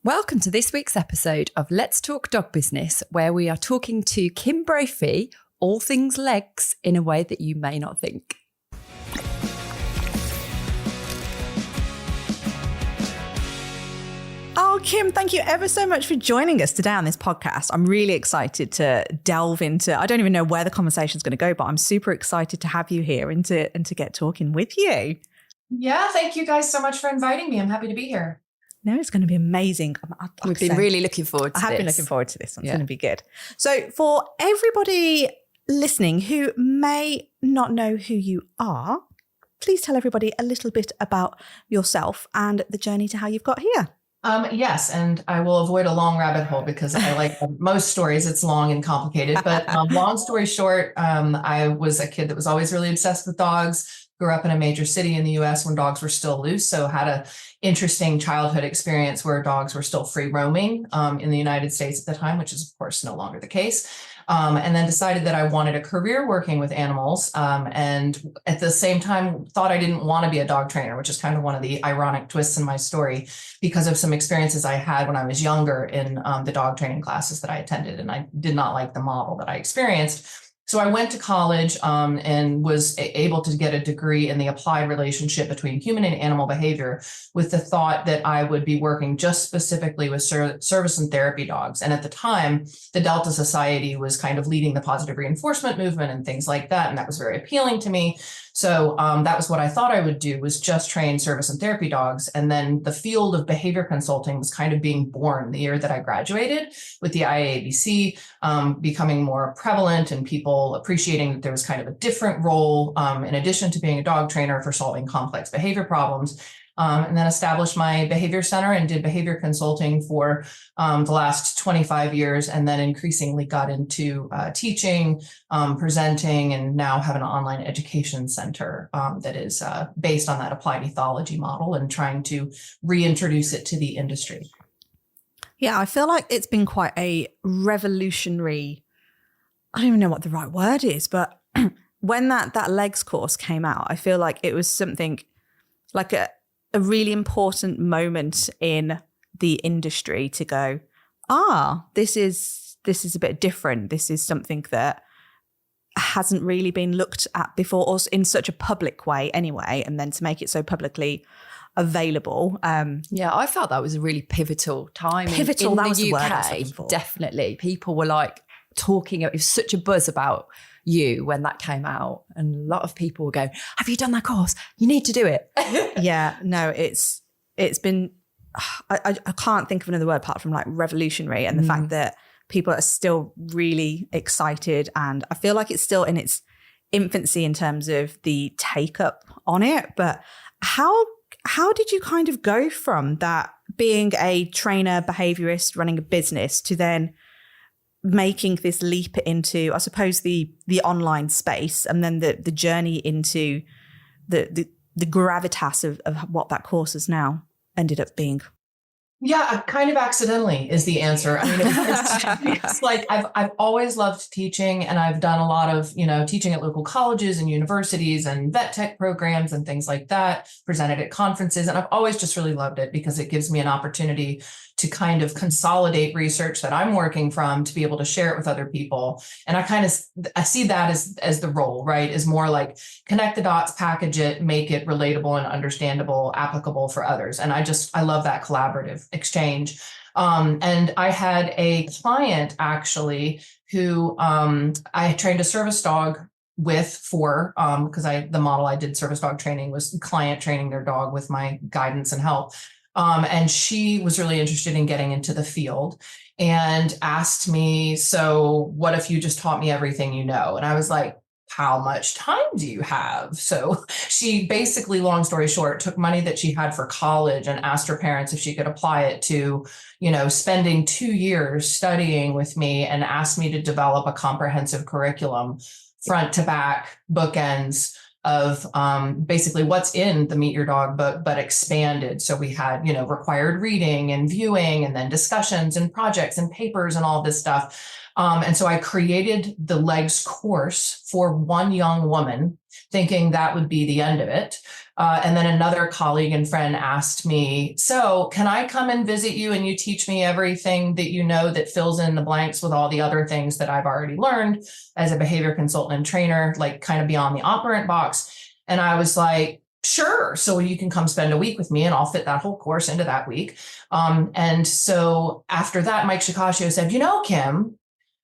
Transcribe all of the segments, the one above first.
Welcome to this week's episode of Let's Talk Dog Business, where we are talking to Kim Brophey, all things L.E.G.S, in a way that you may not think. Oh, Kim, thank you ever so much for joining us today on this podcast. I'm really excited to delve into, I don't even know where the conversation is going to go, but I'm super excited to have you here and to get talking with you. Yeah, thank you guys so much for inviting me. I'm happy to be here. No, it's going to be amazing. We've been really looking forward to this. I have been looking forward to this. It's going to be good. So for everybody listening who may not know who you are, please tell everybody a little bit about yourself and the journey to how you've got here. Yes, and I will avoid a long rabbit hole because I like most stories, it's long and complicated. But long story short, I was a kid that was always really obsessed with dogs. Grew up in a major city in the U.S. when dogs were still loose. So had a interesting childhood experience where dogs were still free roaming in the United States at the time, which is, of course, no longer the case. And then decided that I wanted a career working with animals. And at the same time, thought I didn't want to be a dog trainer, which is kind of one of the ironic twists in my story because of some experiences I had when I was younger in the dog training classes that I attended. And I did not like the model that I experienced. So I went to college and was able to get a degree in the applied relationship between human and animal behavior with the thought that I would be working just specifically with service and therapy dogs. And at the time, the Delta Society was kind of leading the positive reinforcement movement and things like that. And that was very appealing to me. So that was what I thought I would do, was just train service and therapy dogs. And then the field of behavior consulting was kind of being born the year that I graduated, with the IABC becoming more prevalent and people appreciating that there was kind of a different role in addition to being a dog trainer for solving complex behavior problems. And then established my behavior center and did behavior consulting for the last 25 years, and then increasingly got into teaching, presenting, and now have an online education center that is based on that applied ethology model and trying to reintroduce it to the industry. Yeah, I feel like it's been quite a revolutionary, I don't even know what the right word is, but when that L.E.G.S course came out, I feel like it was something like a really important moment in the industry to go, this is a bit different. This is something that hasn't really been looked at before, or in such a public way anyway, and then to make it so publicly available. Yeah, I felt that was a really pivotal time in that the was the word I was UK. looking for. Definitely. People were like talking, it was such a buzz about you when that came out, and a lot of people were going, have you done that course? You need to do it. Yeah, no, it's been, I can't think of another word apart from like revolutionary, and the fact that people are still really excited, and I feel like it's still in its infancy in terms of the take up on it. But how did you kind of go from that being a trainer, behaviourist, running a business, to then making this leap into, I suppose, the online space, and then the journey into the gravitas of what that course has now ended up being? Yeah, kind of accidentally is the answer. I mean, it's like I've always loved teaching, and I've done a lot of, teaching at local colleges and universities and vet tech programs and things like that, presented at conferences. And I've always just really loved it because it gives me an opportunity to kind of consolidate research that I'm working from to be able to share it with other people. And I see that as the role, right? Is more like connect the dots, package it, make it relatable and understandable, applicable for others. And I love that collaborative exchange. And I had a client actually who I trained a service dog for because the model I did service dog training was client training their dog with my guidance and help. And she was really interested in getting into the field and asked me, so what if you just taught me everything you know? And I was like, how much time do you have? So she basically, long story short, took money that she had for college and asked her parents if she could apply it to, spending 2 years studying with me, and asked me to develop a comprehensive curriculum, front to back, bookends, of basically what's in the Meet Your Dog book, but expanded. So we had, required reading and viewing, and then discussions and projects and papers and all this stuff. And so I created the L.E.G.S course for one young woman thinking that would be the end of it. And then another colleague and friend asked me, so can I come and visit you and you teach me everything that you know that fills in the blanks with all the other things that I've already learned as a behavior consultant and trainer, like kind of beyond the operant box? And I was like, sure. So you can come spend a week with me and I'll fit that whole course into that week. And so after that, Mike Shikashio said, Kim,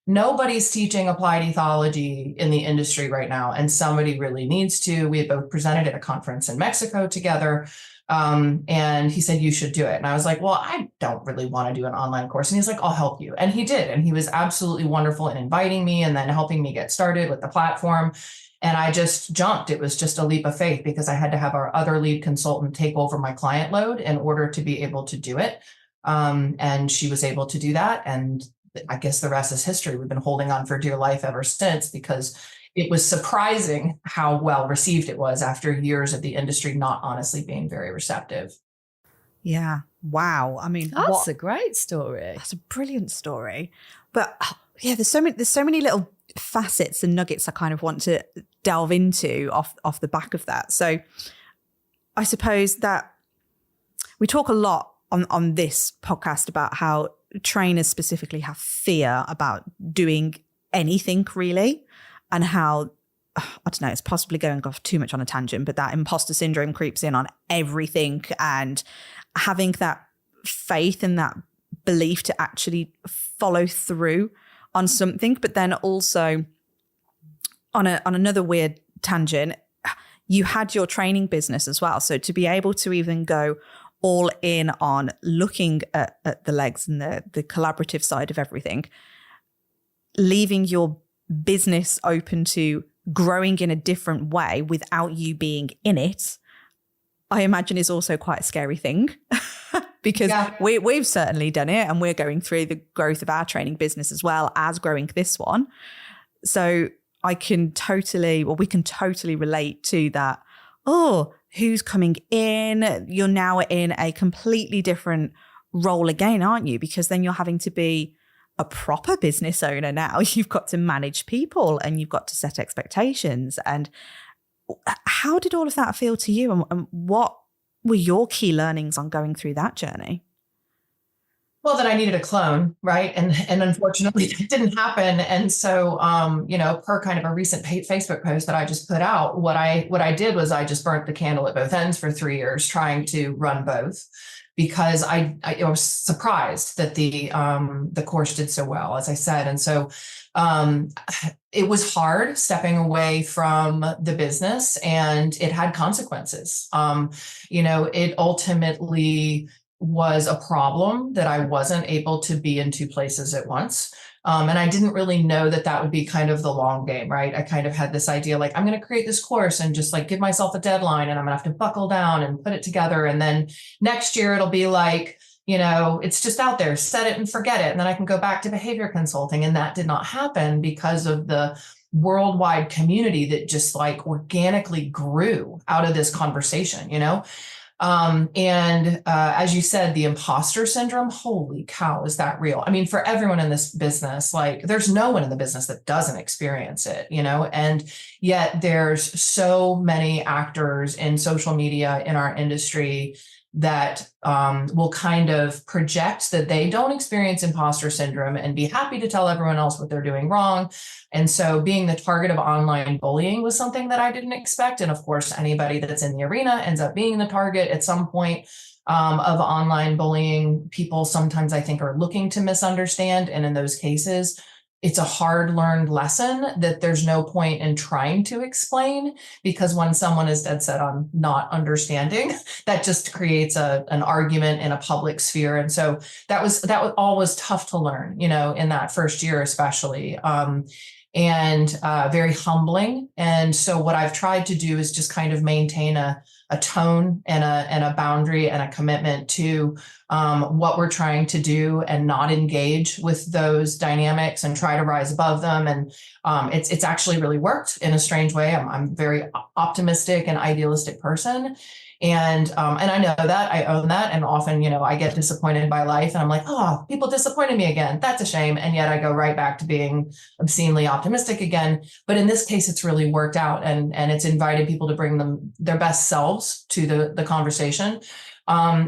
nobody's teaching applied ethology in the industry right now, and somebody really needs to. We had both presented at a conference in Mexico together. And he said, you should do it. And I was like, well, I don't really want to do an online course. And he's like, I'll help you. And he did. And he was absolutely wonderful in inviting me and then helping me get started with the platform. And I just jumped. It was just a leap of faith because I had to have our other lead consultant take over my client load in order to be able to do it. And she was able to do that. And I guess the rest is history. We've been holding on for dear life ever since, because it was surprising how well received it was after years of the industry not honestly being very receptive. Yeah. Wow. I mean, that's a great story. That's a brilliant story. But yeah, there's so many little facets and nuggets I kind of want to delve into off the back of that. So I suppose that we talk a lot on this podcast about how trainers specifically have fear about doing anything really, and how, I don't know, it's possibly going off too much on a tangent, but that imposter syndrome creeps in on everything, and having that faith and that belief to actually follow through on something. But then also on another weird tangent, you had your training business as well. So to be able to even go all in on looking at the L.E.G.S and the collaborative side of everything, leaving your business open to growing in a different way without you being in it, I imagine is also quite a scary thing. Because we've certainly done it, and we're going through the growth of our training business as well as growing this one. So we can totally relate to that. Oh, who's coming in? You're now in a completely different role again, aren't you? Because then you're having to be a proper business owner now. You've got to manage people and you've got to set expectations. And how did all of that feel to you? And what were your key learnings on going through that journey? Well, that I needed a clone, right? And unfortunately it didn't happen. And so, per kind of a recent Facebook post that I just put out, what I did was I just burnt the candle at both ends for 3 years trying to run both, because I was surprised that the course did so well, as I said. And so it was hard stepping away from the business, and it had consequences. It ultimately was a problem that I wasn't able to be in two places at once. And I didn't really know that would be kind of the long game, right? I kind of had this idea, like, I'm going to create this course and just like give myself a deadline, and I'm going to have to buckle down and put it together. And then next year it'll be like, it's just out there, set it and forget it. And then I can go back to behavior consulting. And that did not happen because of the worldwide community that just like organically grew out of this conversation, as you said, the imposter syndrome, holy cow, is that real? I mean, for everyone in this business, like there's no one in the business that doesn't experience it, and yet there's so many actors in social media in our industry that will kind of project that they don't experience imposter syndrome and be happy to tell everyone else what they're doing wrong. And so being the target of online bullying was something that I didn't expect. And of course, anybody that's in the arena ends up being the target at some point of online bullying. People sometimes, I think, are looking to misunderstand. And in those cases, it's a hard learned lesson that there's no point in trying to explain, because when someone is dead set on not understanding, that just creates an argument in a public sphere. And so that was always tough to learn, in that first year, especially, and very humbling. And so what I've tried to do is just kind of maintain a tone and a boundary and a commitment to what we're trying to do, and not engage with those dynamics and try to rise above them. And it's actually really worked in a strange way. I'm very optimistic and idealistic person. And I know that, I own that. And often, I get disappointed by life and I'm like, oh, people disappointed me again. That's a shame. And yet I go right back to being obscenely optimistic again. But in this case, it's really worked out, and it's invited people to bring their best selves to the conversation.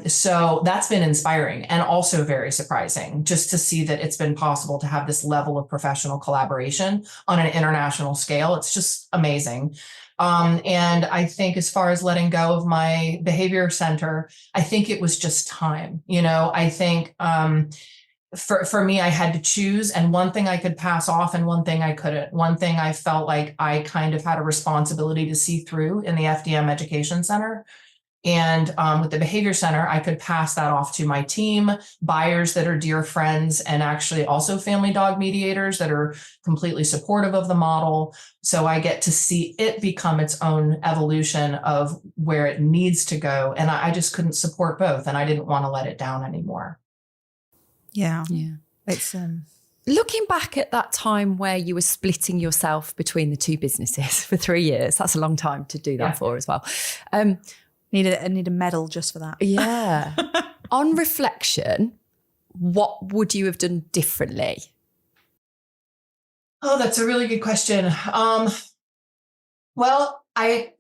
So that's been inspiring and also very surprising, just to see that it's been possible to have this level of professional collaboration on an international scale. It's just amazing. And I think as far as letting go of my behavior center, I think it was just time. I think for me, I had to choose, and one thing I could pass off and one thing I couldn't. One thing I felt like I kind of had a responsibility to see through in the FDM Education Center. And with the behavior center, I could pass that off to my team, buyers that are dear friends, and actually also family dog mediators that are completely supportive of the model. So I get to see it become its own evolution of where it needs to go. And I just couldn't support both, and I didn't want to let it down anymore. Yeah. It's looking back at that time where you were splitting yourself between the two businesses for 3 years. That's a long time to do that for as well. Need a medal just for that. Yeah. On reflection, what would you have done differently? Oh, that's a really good question. Well, I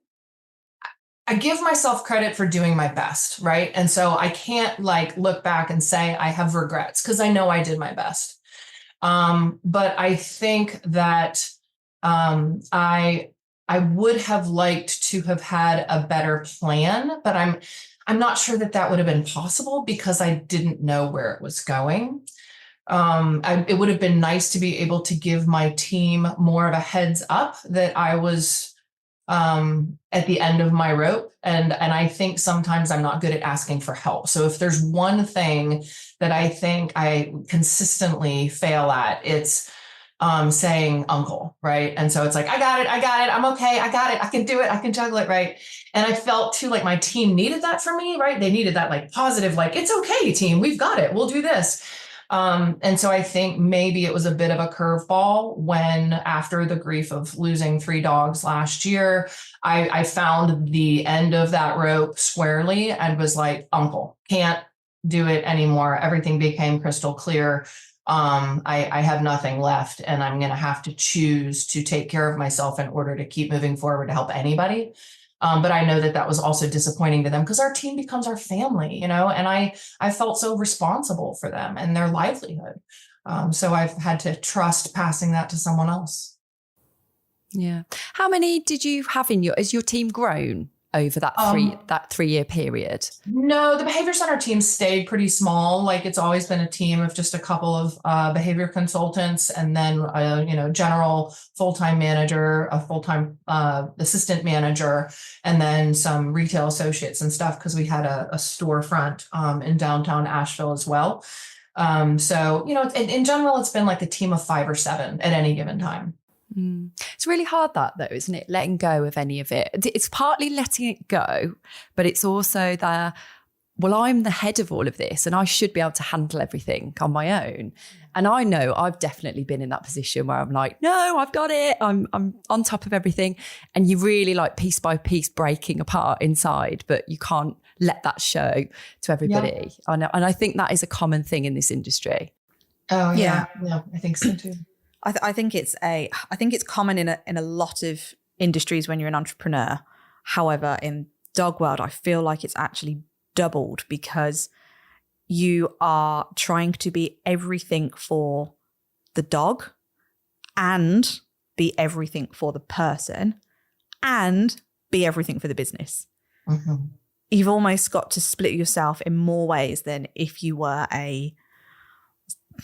give myself credit for doing my best, right? And so I can't look back and say I have regrets, because I know I did my best. But I think that I would have liked to have had a better plan, but I'm not sure that would have been possible because I didn't know where it was going. It would have been nice to be able to give my team more of a heads up that I was at the end of my rope. And I think sometimes I'm not good at asking for help. So if there's one thing that I think I consistently fail at, it's saying uncle, right? And so it's like, I got it, I'm okay, I got it, I can do it, I can juggle it, right? And I felt too like my team needed that from me, right? They needed that positive, it's okay, team, we've got it, we'll do this. And so I think maybe it was a bit of a curveball when, after the grief of losing 3 dogs last year, I found the end of that rope squarely and was like, uncle, can't do it anymore. Everything became crystal clear. I have nothing left, and I'm going to have to choose to take care of myself in order to keep moving forward to help anybody. But I know that was also disappointing to them, because our team becomes our family, and I felt so responsible for them and their livelihood. So I've had to trust passing that to someone else. Yeah. How many did you have has your team grown over that 3-year period? No, the behavior center team stayed pretty small. It's always been a team of just a couple of behavior consultants, and then general full-time manager, a full-time assistant manager, and then some retail associates and stuff, because we had a storefront in downtown Asheville as well. So in general, it's been a team of 5 or 7 at any given time. It's really hard, that though, isn't it? Letting go of any of it. It's partly letting it go, but it's also I'm the head of all of this and I should be able to handle everything on my own. And I know I've definitely been in that position where I'm like, no, I've got it. I'm on top of everything. And you really piece by piece breaking apart inside, but you can't let that show to everybody. Yeah. I know. And I think that is a common thing in this industry. Oh yeah. Yeah, I think so too. I think it's common in a lot of industries when you're an entrepreneur. However, in dog world, I feel like it's actually doubled, because you are trying to be everything for the dog and be everything for the person and be everything for the business. Mm-hmm. You've almost got to split yourself in more ways than if you were a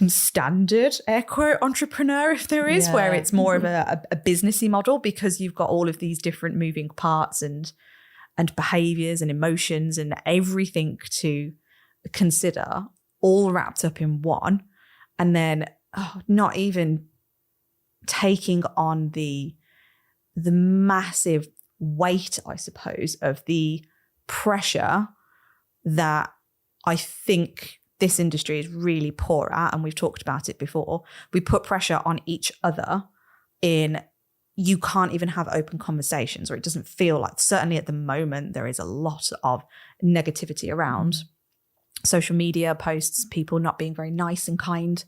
standard air quote entrepreneur, if there is, where it's more of a businessy model, because you've got all of these different moving parts and behaviors and emotions and everything to consider, all wrapped up in one. And then not even taking on the massive weight, I suppose, of the pressure that I think this industry is really poor at, and we've talked about it before. We put pressure on each other in you can't even have open conversations, or it doesn't feel like, certainly at the moment, there is a lot of negativity around social media posts, people not being very nice and kind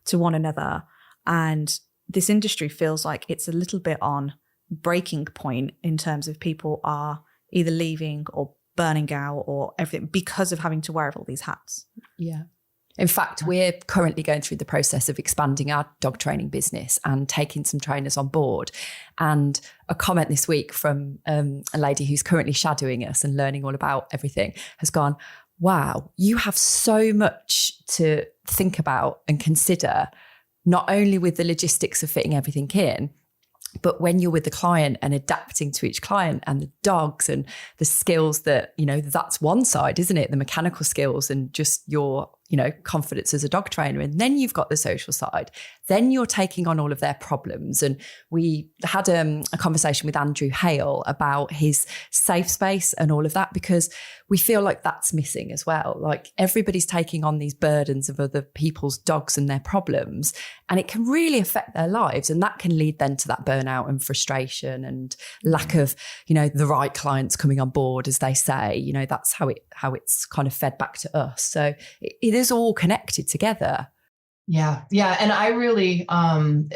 to one another. And this industry feels like it's a little bit on breaking point in terms of people are either leaving or burning out or everything because of having to wear all these hats. Yeah. In fact, we're currently going through the process of expanding our dog training business and taking some trainers on board. And a comment this week from a lady who's currently shadowing us and learning all about everything has gone, wow, you have so much to think about and consider, not only with the logistics of fitting everything in, but when you're with the client and adapting to each client and the dogs and the skills that, you know, that's one side, isn't it? The mechanical skills and just your, you know, confidence as a dog trainer. And then you've got the social side. Then you're taking on all of their problems. And we had a conversation with Andrew Hale about his safe space and all of that, because we feel like that's missing as well. Like everybody's taking on these burdens of other people's dogs and their problems, and it can really affect their lives. And that can lead then to that burnout and frustration and lack of, you know, the right clients coming on board, as they say. You know, that's how it's kind of fed back to us. So it is all connected together. Yeah. Yeah. And I really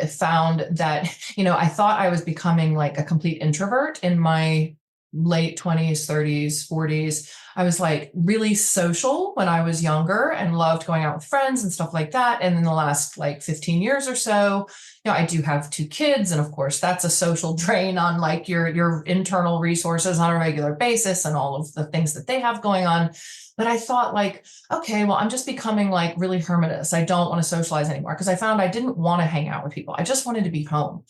found that, you know, I thought I was becoming like a complete introvert in my late 20s, 30s, 40s. I was like really social when I was younger and loved going out with friends and stuff like that. And in the last like 15 years or so, you know, I do have 2 kids. And of course, that's a social drain on like your internal resources on a regular basis and all of the things that they have going on. But I thought like, okay, well, I'm just becoming like really hermitous. I don't want to socialize anymore because I found I didn't want to hang out with people. I just wanted to be home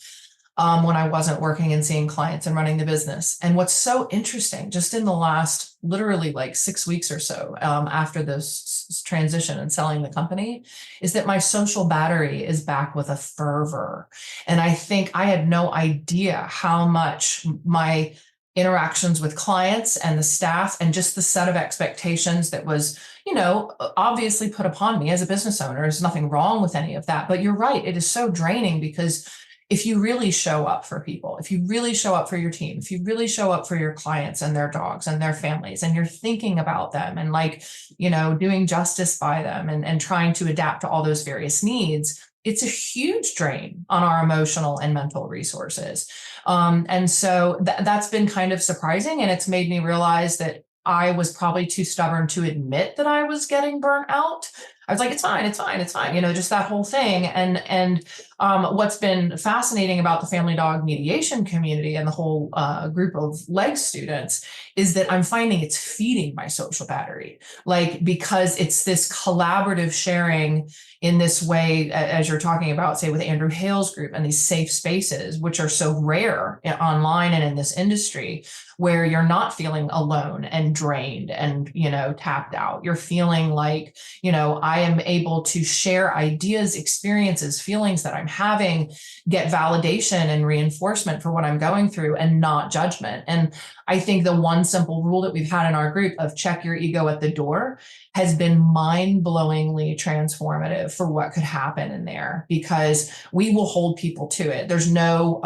when I wasn't working and seeing clients and running the business. And what's so interesting, just in the last literally like 6 weeks or so after this transition and selling the company, is that my social battery is back with a fervor. And I think I had no idea how much my interactions with clients and the staff and just the set of expectations that was, you know, obviously put upon me as a business owner. There's nothing wrong with any of that. But you're right. It is so draining because if you really show up for people, if you really show up for your team, if you really show up for your clients and their dogs and their families, and you're thinking about them and like, you know, doing justice by them and trying to adapt to all those various needs, it's a huge drain on our emotional and mental resources. And so that's been kind of surprising. And it's made me realize that I was probably too stubborn to admit that I was getting burnt out. I was like, it's fine, it's fine, it's fine. You know, just that whole thing. And what's been fascinating about the family dog mediation community and the whole group of L.E.G.S students is that I'm finding it's feeding my social battery, like, because it's this collaborative sharing in this way, as you're talking about, say, with Andrew Hale's group and these safe spaces, which are so rare online and in this industry, where you're not feeling alone and drained and, you know, tapped out. You're feeling like, you know, I am able to share ideas, experiences, feelings that I'm having, get validation and reinforcement for what I'm going through, and not judgment. And I think the one simple rule that we've had in our group of check your ego at the door has been mind-blowingly transformative for what could happen in there, because we will hold people to it. There's no,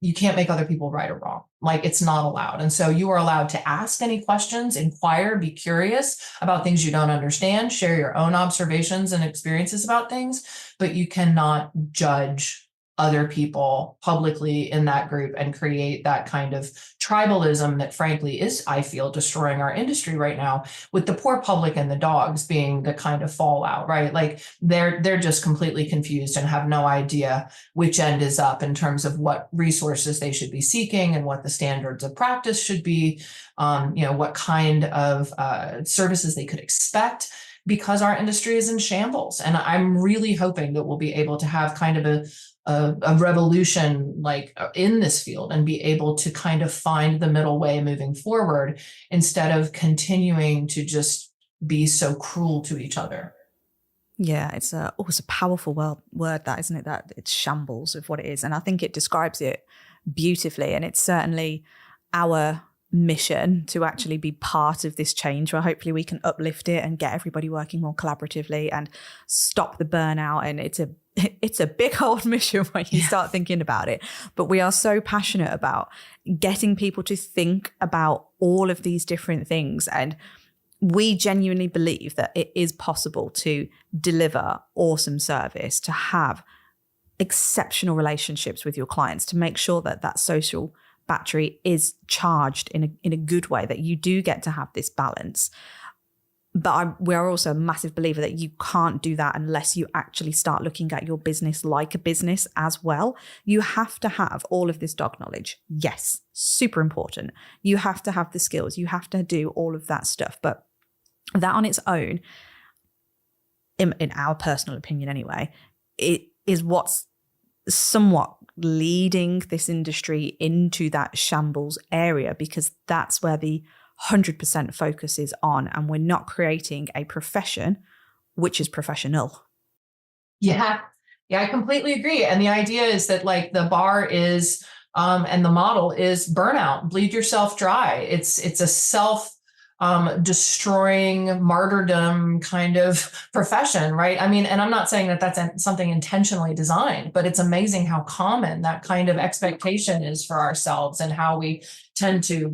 you can't make other people right or wrong. Like, it's not allowed. And so you are allowed to ask any questions, inquire, be curious about things you don't understand, share your own observations and experiences about things, but you cannot judge other people publicly in that group and create that kind of tribalism that frankly is, I feel, destroying our industry right now, with the poor public and the dogs being the kind of fallout, right? Like they're just completely confused and have no idea which end is up in terms of what resources they should be seeking and what the standards of practice should be, you know, what kind of services they could expect, because our industry is in shambles. And I'm really hoping that we'll be able to have kind of a revolution like in this field and be able to kind of find the middle way moving forward, instead of continuing to just be so cruel to each other. Yeah, it's a powerful word, that, isn't it? That it's shambles of what it is. And I think it describes it beautifully. And it's certainly our mission to actually be part of this change, where hopefully we can uplift it and get everybody working more collaboratively and stop the burnout. And it's a big old mission when you start thinking about it. But we are so passionate about getting people to think about all of these different things. And we genuinely believe that it is possible to deliver awesome service, to have exceptional relationships with your clients, to make sure that that social battery is charged in a good way, that you do get to have this balance. But we are also a massive believer that you can't do that unless you actually start looking at your business like a business as well. You have to have all of this dog knowledge. Yes, super important. You have to have the skills. You have to do all of that stuff. But that on its own, in our personal opinion anyway, it is what's somewhat leading this industry into that shambles area, because that's where the 100% focus is on, and we're not creating a profession which is professional. Yeah, I completely agree. And the idea is that like the bar is and the model is burnout, bleed yourself dry. It's a self destroying martyrdom kind of profession, right? I mean, and I'm not saying that that's something intentionally designed, but it's amazing how common that kind of expectation is for ourselves, and how we tend to,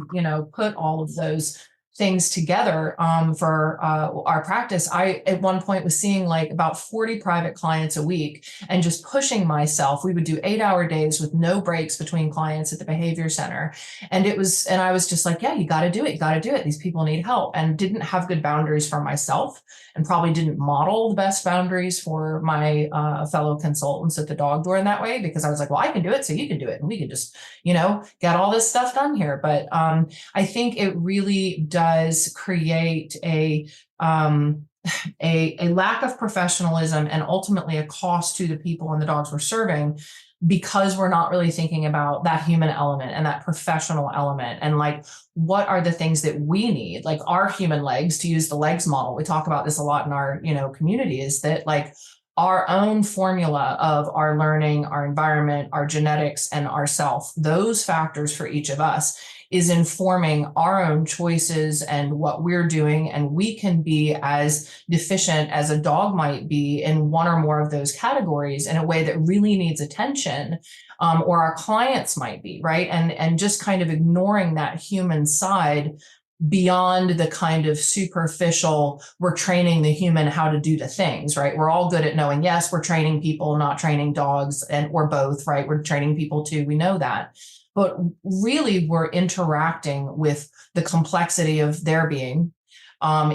put all of those things together for our practice. I, at one point, was seeing like about 40 private clients a week and just pushing myself. We would do 8-hour days with no breaks between clients at the behavior center. And I was just like, yeah, you got to do it. You got to do it. These people need help, and didn't have good boundaries for myself, and probably didn't model the best boundaries for my fellow consultants at the dog door in that way, because I was like, well, I can do it, so you can do it. And we can just, get all this stuff done here. But I think it really does create a lack of professionalism, and ultimately a cost to the people and the dogs we're serving, because we're not really thinking about that human element and that professional element. And like, what are the things that we need? Like our human legs, to use the L.E.G.S model. We talk about this a lot in our, community, is that like our own formula of our learning, our environment, our genetics, and our self, those factors for each of us is informing our own choices and what we're doing. And we can be as deficient as a dog might be in one or more of those categories in a way that really needs attention, or our clients might be, right? And just kind of ignoring that human side beyond the kind of superficial, we're training the human how to do the things, right? We're all good at knowing, yes, we're training people, not training dogs, or both, right? We're training people too. We know that. But really, we're interacting with the complexity of their being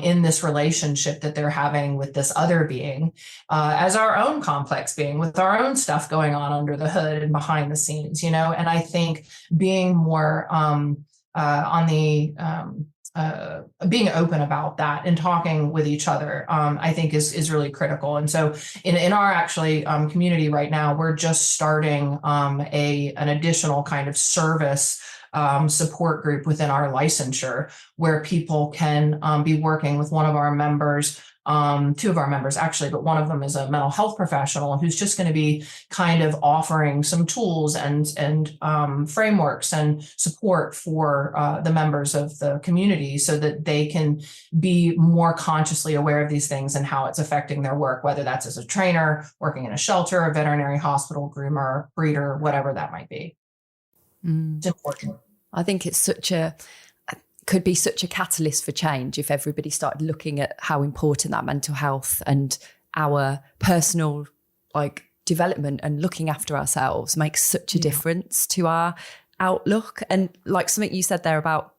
in this relationship that they're having with this other being, as our own complex being, with our own stuff going on under the hood and behind the scenes, And I think being more on the being open about that and talking with each other, I think is really critical. And so in our actually community right now, we're just starting an additional kind of service support group within our licensure, where people can be working with one of our members, two of our members actually, but one of them is a mental health professional who's just going to be kind of offering some tools and frameworks and support for the members of the community, so that they can be more consciously aware of these things and how it's affecting their work, whether that's as a trainer, working in a shelter, a veterinary hospital, groomer, breeder, whatever that might be. It's important. I think it's could be such a catalyst for change if everybody started looking at how important that mental health and our personal development and looking after ourselves makes such a difference to our outlook. And like something you said there about,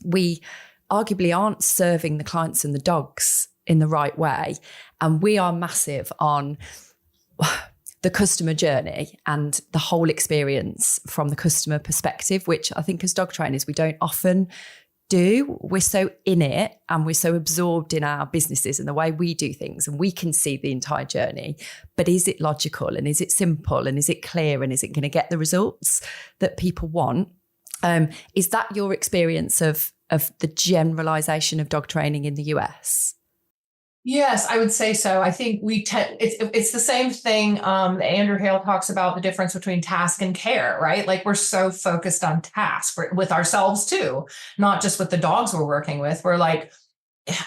we arguably aren't serving the clients and the dogs in the right way. And we are massive on the customer journey and the whole experience from the customer perspective, which I think as dog trainers, we don't often do. We're so in it and we're so absorbed in our businesses and the way we do things, and we can see the entire journey. But is it logical, and is it simple, and is it clear, and is it going to get the results that people want? Is that your experience of the generalization of dog training in the US? Yes, I would say so. I think it's the same thing that Andrew Hale talks about, the difference between task and care, right? Like we're so focused on task with ourselves too, not just with the dogs we're working with. We're like,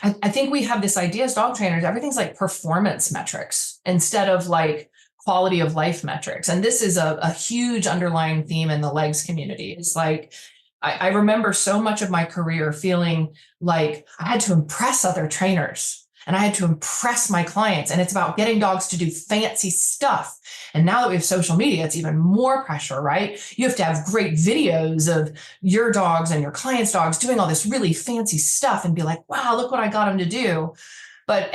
I think we have this idea as dog trainers, everything's like performance metrics instead of like quality of life metrics. And this is a huge underlying theme in the L.E.G.S community. It's like, I remember so much of my career feeling like I had to impress other trainers. And I had to impress my clients. And it's about getting dogs to do fancy stuff. And now that we have social media, it's even more pressure, right? You have to have great videos of your dogs and your clients' dogs doing all this really fancy stuff and be like, wow, look what I got them to do. But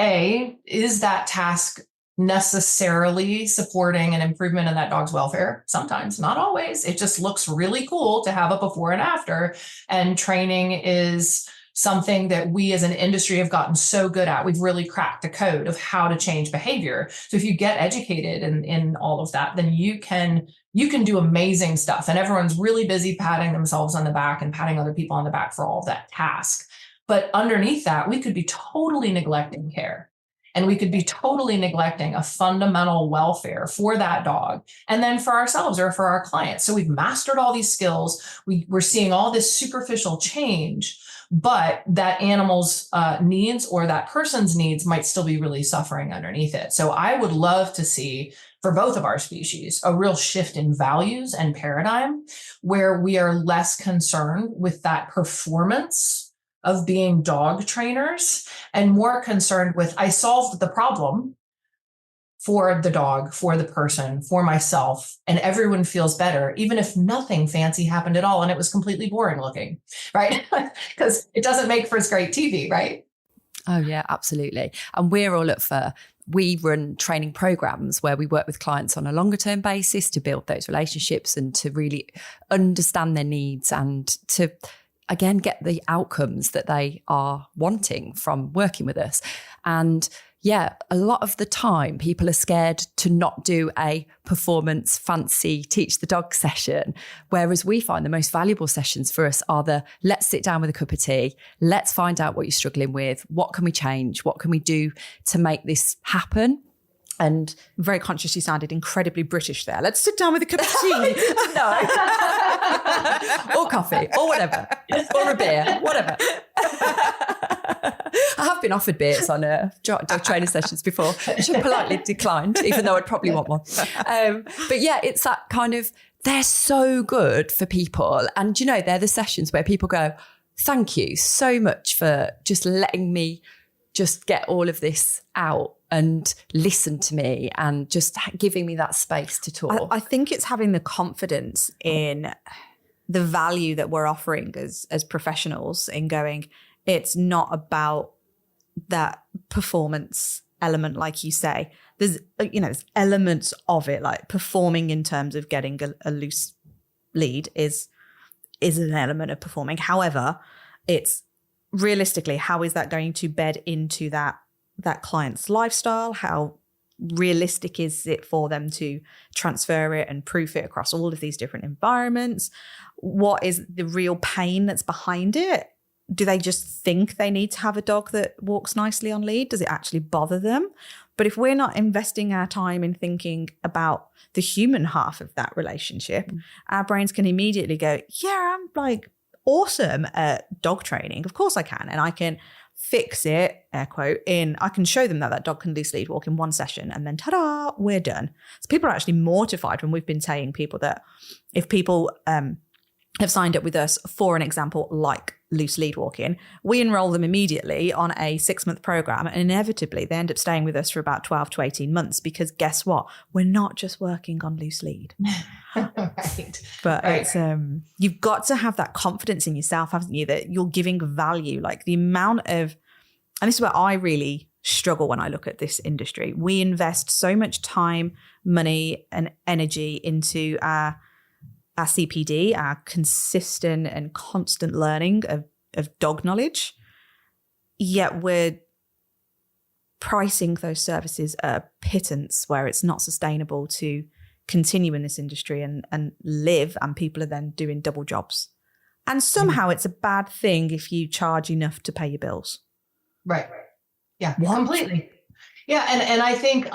is that task necessarily supporting an improvement in that dog's welfare? Sometimes, not always. It just looks really cool to have a before and after. And training is something that we as an industry have gotten so good at. We've really cracked the code of how to change behavior. So if you get educated in all of that, then you can do amazing stuff. And everyone's really busy patting themselves on the back and patting other people on the back for all of that task. But underneath that, we could be totally neglecting care. And we could be totally neglecting a fundamental welfare for that dog and then for ourselves or for our clients. So we've mastered all these skills. We're seeing all this superficial change, but that animal's needs or that person's needs might still be really suffering underneath it. So I would love to see, for both of our species, a real shift in values and paradigm where we are less concerned with that performance of being dog trainers and more concerned with, I solved the problem for the dog, for the person, for myself, and everyone feels better, even if nothing fancy happened at all and it was completely boring looking, right? Because it doesn't make for great TV, right? Oh yeah, absolutely. And we're all up for, we run training programs where we work with clients on a longer term basis to build those relationships and to really understand their needs and to, again, get the outcomes that they are wanting from working with us. And yeah, a lot of the time people are scared to not do a performance fancy teach the dog session. Whereas we find the most valuable sessions for us are the let's sit down with a cup of tea. Let's find out what you're struggling with. What can we change? What can we do to make this happen? And I'm very conscious you sounded incredibly British there. Let's sit down with a cup of tea. No. Or coffee or whatever. Or a beer, whatever. I have been offered beers on dog training sessions before, which I politely declined, even though I'd probably want one. But yeah, it's that kind of, they're so good for people. And, you know, they're the sessions where people go, thank you so much for just letting me just get all of this out and listen to me and just giving me that space to talk. I think it's having the confidence in the value that we're offering as professionals in going, it's not about that performance element, like you say. There's elements of it, like performing in terms of getting a loose lead is an element of performing. However, it's realistically, how is that going to bed into that client's lifestyle? How realistic is it for them to transfer it and proof it across all of these different environments? What is the real pain that's behind it? Do they just think they need to have a dog that walks nicely on lead? Does it actually bother them? But if we're not investing our time in thinking about the human half of that relationship, our brains can immediately go, yeah, I'm like awesome at dog training. Of course I can. And I can fix it, air quote, I can show them that dog can loose lead walk in one session and then ta-da, we're done. So people are actually mortified when we've been saying people that if people have signed up with us for an example like loose lead walking, we enroll them immediately on a 6-month program and inevitably they end up staying with us for about 12 to 18 months because guess what? We're not just working on loose lead. Right. But it's you've got to have that confidence in yourself, haven't you, that you're giving value. Like the amount of, and this is where I really struggle when I look at this industry. We invest so much time, money and energy into our CPD, our consistent and constant learning of dog knowledge, yet we're pricing those services at a pittance where it's not sustainable to continue in this industry and live, and people are then doing double jobs. And somehow it's a bad thing if you charge enough to pay your bills. Right. Yeah, completely. Yeah. And I think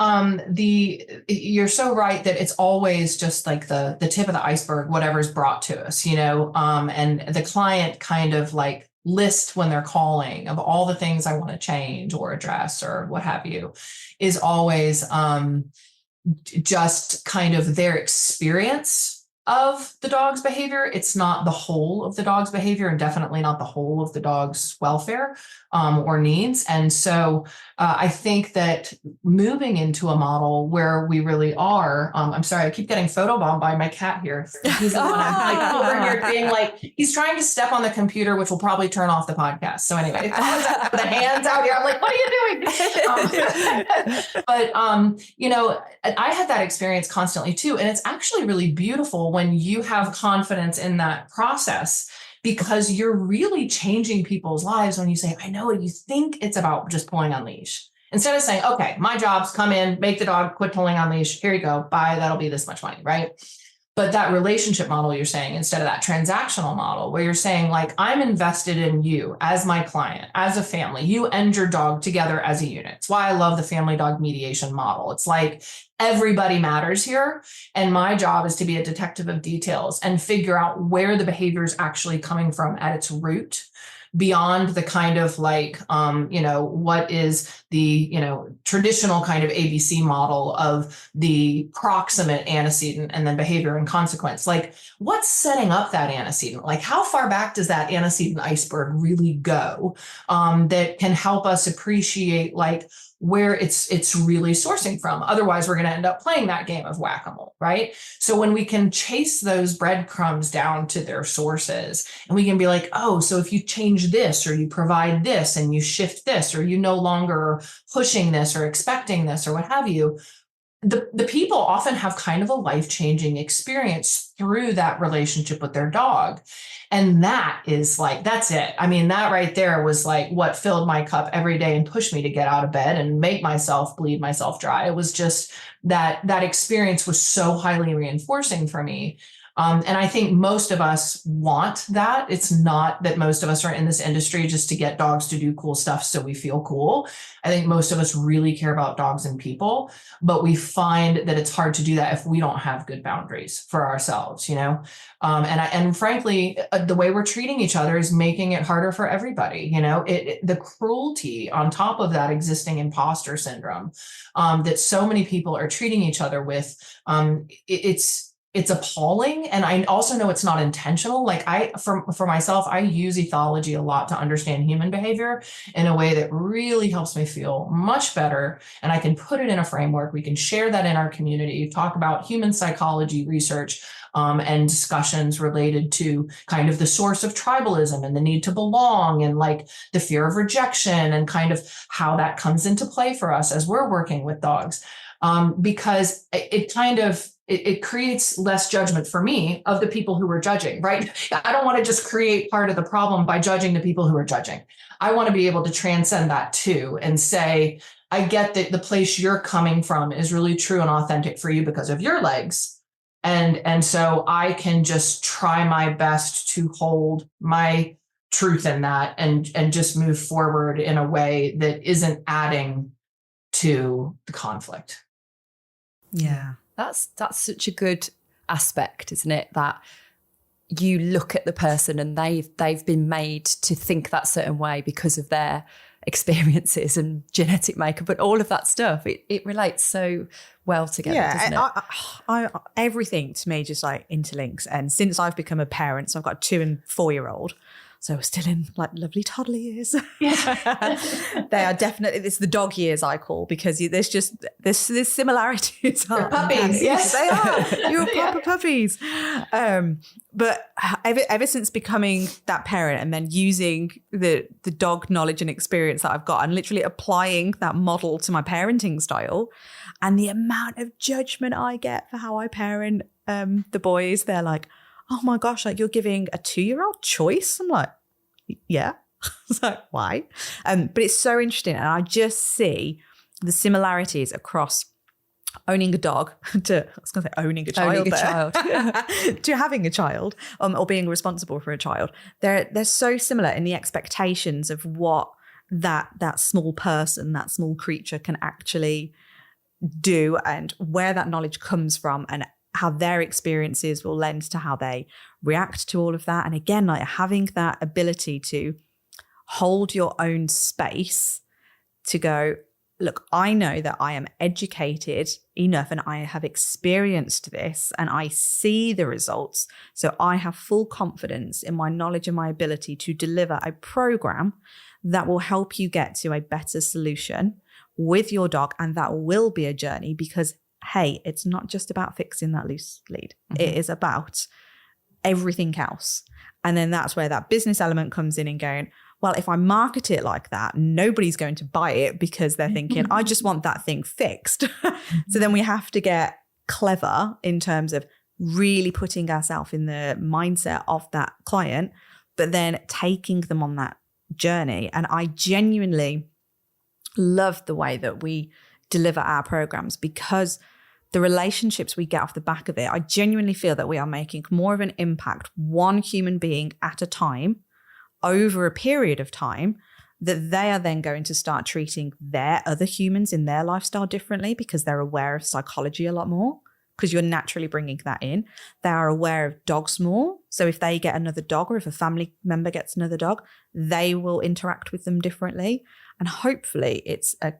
you're so right that it's always just like the tip of the iceberg, whatever's brought to us, and the client kind of like list when they're calling of all the things I want to change or address or what have you is always just kind of their experience of the dog's behavior. It's not the whole of the dog's behavior, and definitely not the whole of the dog's welfare or needs. And so I think that moving into a model where we really are, I'm sorry, I keep getting photobombed by my cat here. He's the one I'm over here being like, he's trying to step on the computer, which will probably turn off the podcast. So anyway, the hands out here, I'm like, what are you doing? But I had that experience constantly too. And it's actually really beautiful when you have confidence in that process, because you're really changing people's lives when you say, I know you think it's about just pulling on leash. Instead of saying, okay, my job's come in, make the dog quit pulling on leash. Here you go. Bye. That'll be this much money. Right. But that relationship model you're saying, instead of that transactional model where you're saying like, I'm invested in you as my client, as a family, you and your dog together as a unit. It's why I love the family dog mediation model. It's like everybody matters here. And my job is to be a detective of details and figure out where the behavior is actually coming from at its root, beyond the kind of like, what is the, traditional kind of ABC model of the proximate antecedent and then behavior and consequence. Like, what's setting up that antecedent? Like, how far back does that antecedent iceberg really go that can help us appreciate like where it's really sourcing from? Otherwise, we're going to end up playing that game of whack-a-mole, right? So when we can chase those breadcrumbs down to their sources, and we can be like, oh, so if you change this, or you provide this, and you shift this, or you no longer pushing this or expecting this, or what have you, the people often have kind of a life-changing experience through that relationship with their dog. And that is like, that's it. I mean, that right there was like what filled my cup every day and pushed me to get out of bed and make myself bleed myself dry. It was just that experience was so highly reinforcing for me. And I think most of us want that. It's not that most of us are in this industry just to get dogs to do cool stuff so we feel cool. I think most of us really care about dogs and people, but we find that it's hard to do that if we don't have good boundaries for ourselves, and frankly, the way we're treating each other is making it harder for everybody. The cruelty on top of that existing imposter syndrome that so many people are treating each other with, it's appalling. And I also know it's not intentional. Like for myself, I use ethology a lot to understand human behavior in a way that really helps me feel much better. And I can put it in a framework. We can share that in our community, talk about human psychology research and discussions related to kind of the source of tribalism and the need to belong and like the fear of rejection and kind of how that comes into play for us as we're working with dogs. Because it creates less judgment for me of the people who are judging, right? I don't want to just create part of the problem by judging the people who are judging. I want to be able to transcend that too and say, I get that the place you're coming from is really true and authentic for you because of your legs. And so I can just try my best to hold my truth in that and just move forward in a way that isn't adding to the conflict. Yeah. That's such a good aspect, isn't it? That you look at the person and they've been made to think that certain way because of their experiences and genetic makeup, but all of that stuff, it relates so well together, doesn't it? I everything to me just like interlinks. And since I've become a parent, so I've got a 2 and 4-year-old, so we're still in like lovely toddler years. Yeah. They are definitely, it's the dog years I call, because there's similarities. They're puppies. Yes, they are. You're proper puppies. But ever since becoming that parent and then using the dog knowledge and experience that I've got and literally applying that model to my parenting style, and the amount of judgment I get for how I parent the boys, they're like, oh my gosh, like you're giving a 2-year-old choice? I'm like, yeah. It's like, why? But it's so interesting. And I just see the similarities across owning a dog to, I was going to say owning a child, to having a child or being responsible for a child. They're so similar in the expectations of what that small person, that small creature can actually do, and where that knowledge comes from, and how their experiences will lend to how they react to all of that. And again, like having that ability to hold your own space to go, look, I know that I am educated enough and I have experienced this and I see the results. So I have full confidence in my knowledge and my ability to deliver a program that will help you get to a better solution with your dog. And that will be a journey because, hey, it's not just about fixing that loose lead. Mm-hmm. It is about everything else. And then that's where that business element comes in and going, well, if I market it like that, nobody's going to buy it because they're thinking, I just want that thing fixed. So then we have to get clever in terms of really putting ourselves in the mindset of that client, but then taking them on that journey. And I genuinely love the way that we deliver our programs because the relationships we get off the back of it, I genuinely feel that we are making more of an impact, one human being at a time, over a period of time, that they are then going to start treating their other humans in their lifestyle differently because they're aware of psychology a lot more, because you're naturally bringing that in. They are aware of dogs more. So if they get another dog or if a family member gets another dog, they will interact with them differently. And hopefully it's a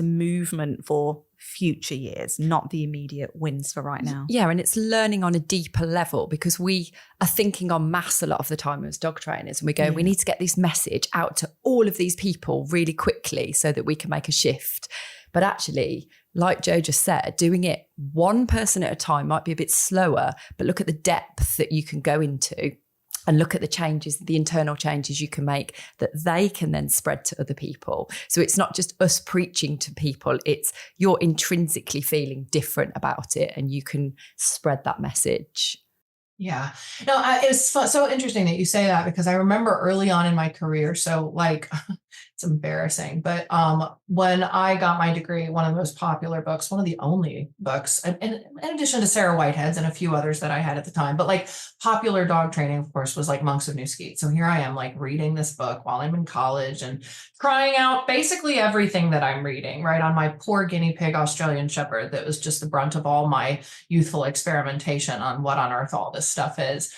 movement for future years, not the immediate wins for right now. Yeah, and it's learning on a deeper level because we are thinking en masse a lot of the time as dog trainers, and we go, we need to get this message out to all of these people really quickly so that we can make a shift. But actually, like Joe just said, doing it one person at a time might be a bit slower, but look at the depth that you can go into and look at the changes, the internal changes you can make that they can then spread to other people. So it's not just us preaching to people, it's you're intrinsically feeling different about it and you can spread that message. Yeah. No, it's so interesting that you say that because I remember early on in my career, so like it's embarrassing, but when I got my degree, one of the most popular books, one of the only books, in addition to Sarah Whitehead's and a few others that I had at the time, but like popular dog training, of course, was like Monks of New Skeet. So here I am like reading this book while I'm in college and trying out basically everything that I'm reading, right? On my poor guinea pig Australian Shepherd that was just the brunt of all my youthful experimentation on what on earth all this stuff is.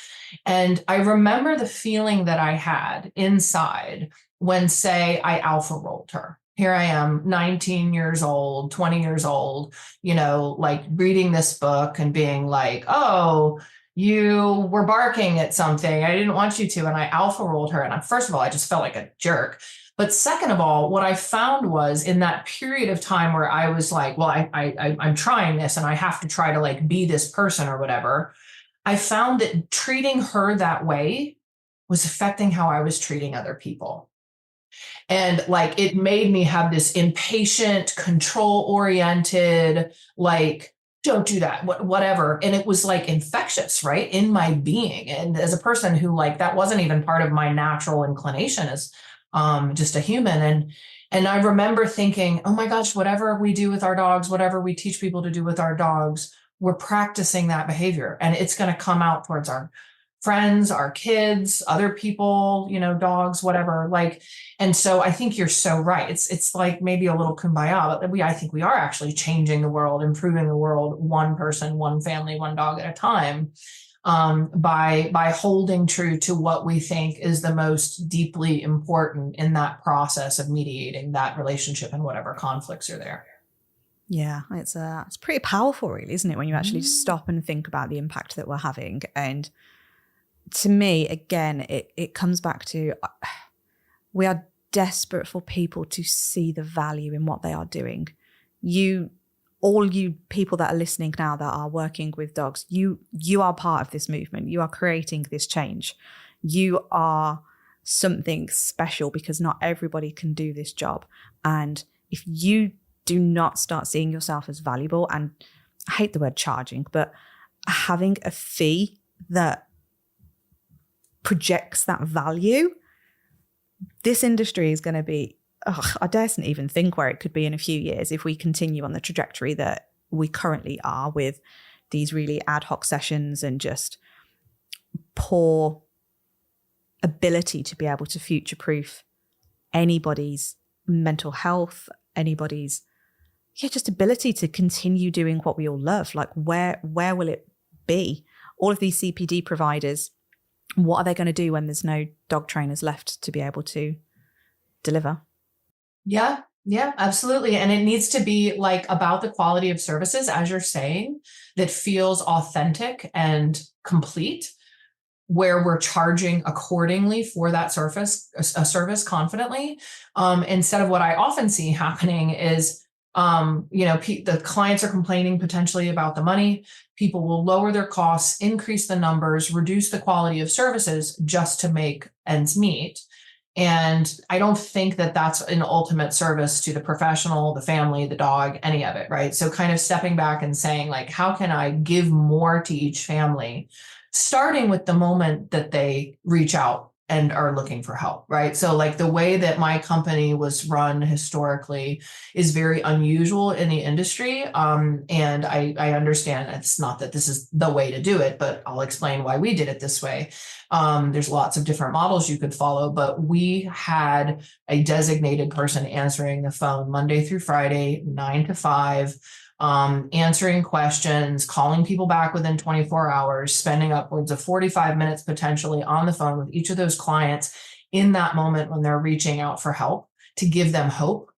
And I remember the feeling that I had inside when, say, I alpha rolled her. Here I am, 19 years old, 20 years old, like reading this book and being like, oh, you were barking at something. I didn't want you to. And I alpha rolled her. And first of all, I just felt like a jerk. But second of all, what I found was in that period of time where I was like, well, I'm trying this and I have to try to like be this person or whatever. I found that treating her that way was affecting how I was treating other people. And like, it made me have this impatient, control-oriented, like, don't do that, whatever. And it was like infectious, right? In my being. And as a person who like, that wasn't even part of my natural inclination as just a human. And I remember thinking, oh my gosh, whatever we do with our dogs, whatever we teach people to do with our dogs, we're practicing that behavior. And it's going to come out towards our friends, our kids, other people, dogs, whatever. Like, and so I think you're so right. It's like maybe a little kumbaya, but I think we are actually changing the world, improving the world, one person, one family, one dog at a time, by holding true to what we think is the most deeply important in that process of mediating that relationship and whatever conflicts are there. Yeah, it's pretty powerful, really, isn't it? When you actually stop and think about the impact that we're having. And to me, again, it comes back to we are desperate for people to see the value in what they are doing. All you people that are listening now that are working with dogs, you are part of this movement. You are creating this change. You are something special because not everybody can do this job. And if you do not start seeing yourself as valuable, and I hate the word charging, but having a fee that projects that value, this industry is going to be, I daren't even think where it could be in a few years if we continue on the trajectory that we currently are with these really ad hoc sessions and just poor ability to be able to future-proof anybody's mental health, anybody's just ability to continue doing what we all love. Like where will it be? All of these CPD providers, what are they going to do when there's no dog trainers left to be able to deliver? Yeah, absolutely. And it needs to be like about the quality of services, as you're saying, that feels authentic and complete, where we're charging accordingly for that service confidently. Instead of what I often see happening is, the clients are complaining potentially about the money. People will lower their costs, increase the numbers, reduce the quality of services just to make ends meet. And I don't think that that's an ultimate service to the professional, the family, the dog, any of it, right? So kind of stepping back and saying, like, how can I give more to each family, starting with the moment that they reach out and are looking for help, right? So like the way that my company was run historically is very unusual in the industry. And I understand it's not that this is the way to do it, but I'll explain why we did it this way. There's lots of different models you could follow, but we had a designated person answering the phone Monday through Friday, 9 to 5, answering questions, calling people back within 24 hours, spending upwards of 45 minutes potentially on the phone with each of those clients in that moment when they're reaching out for help, to give them hope,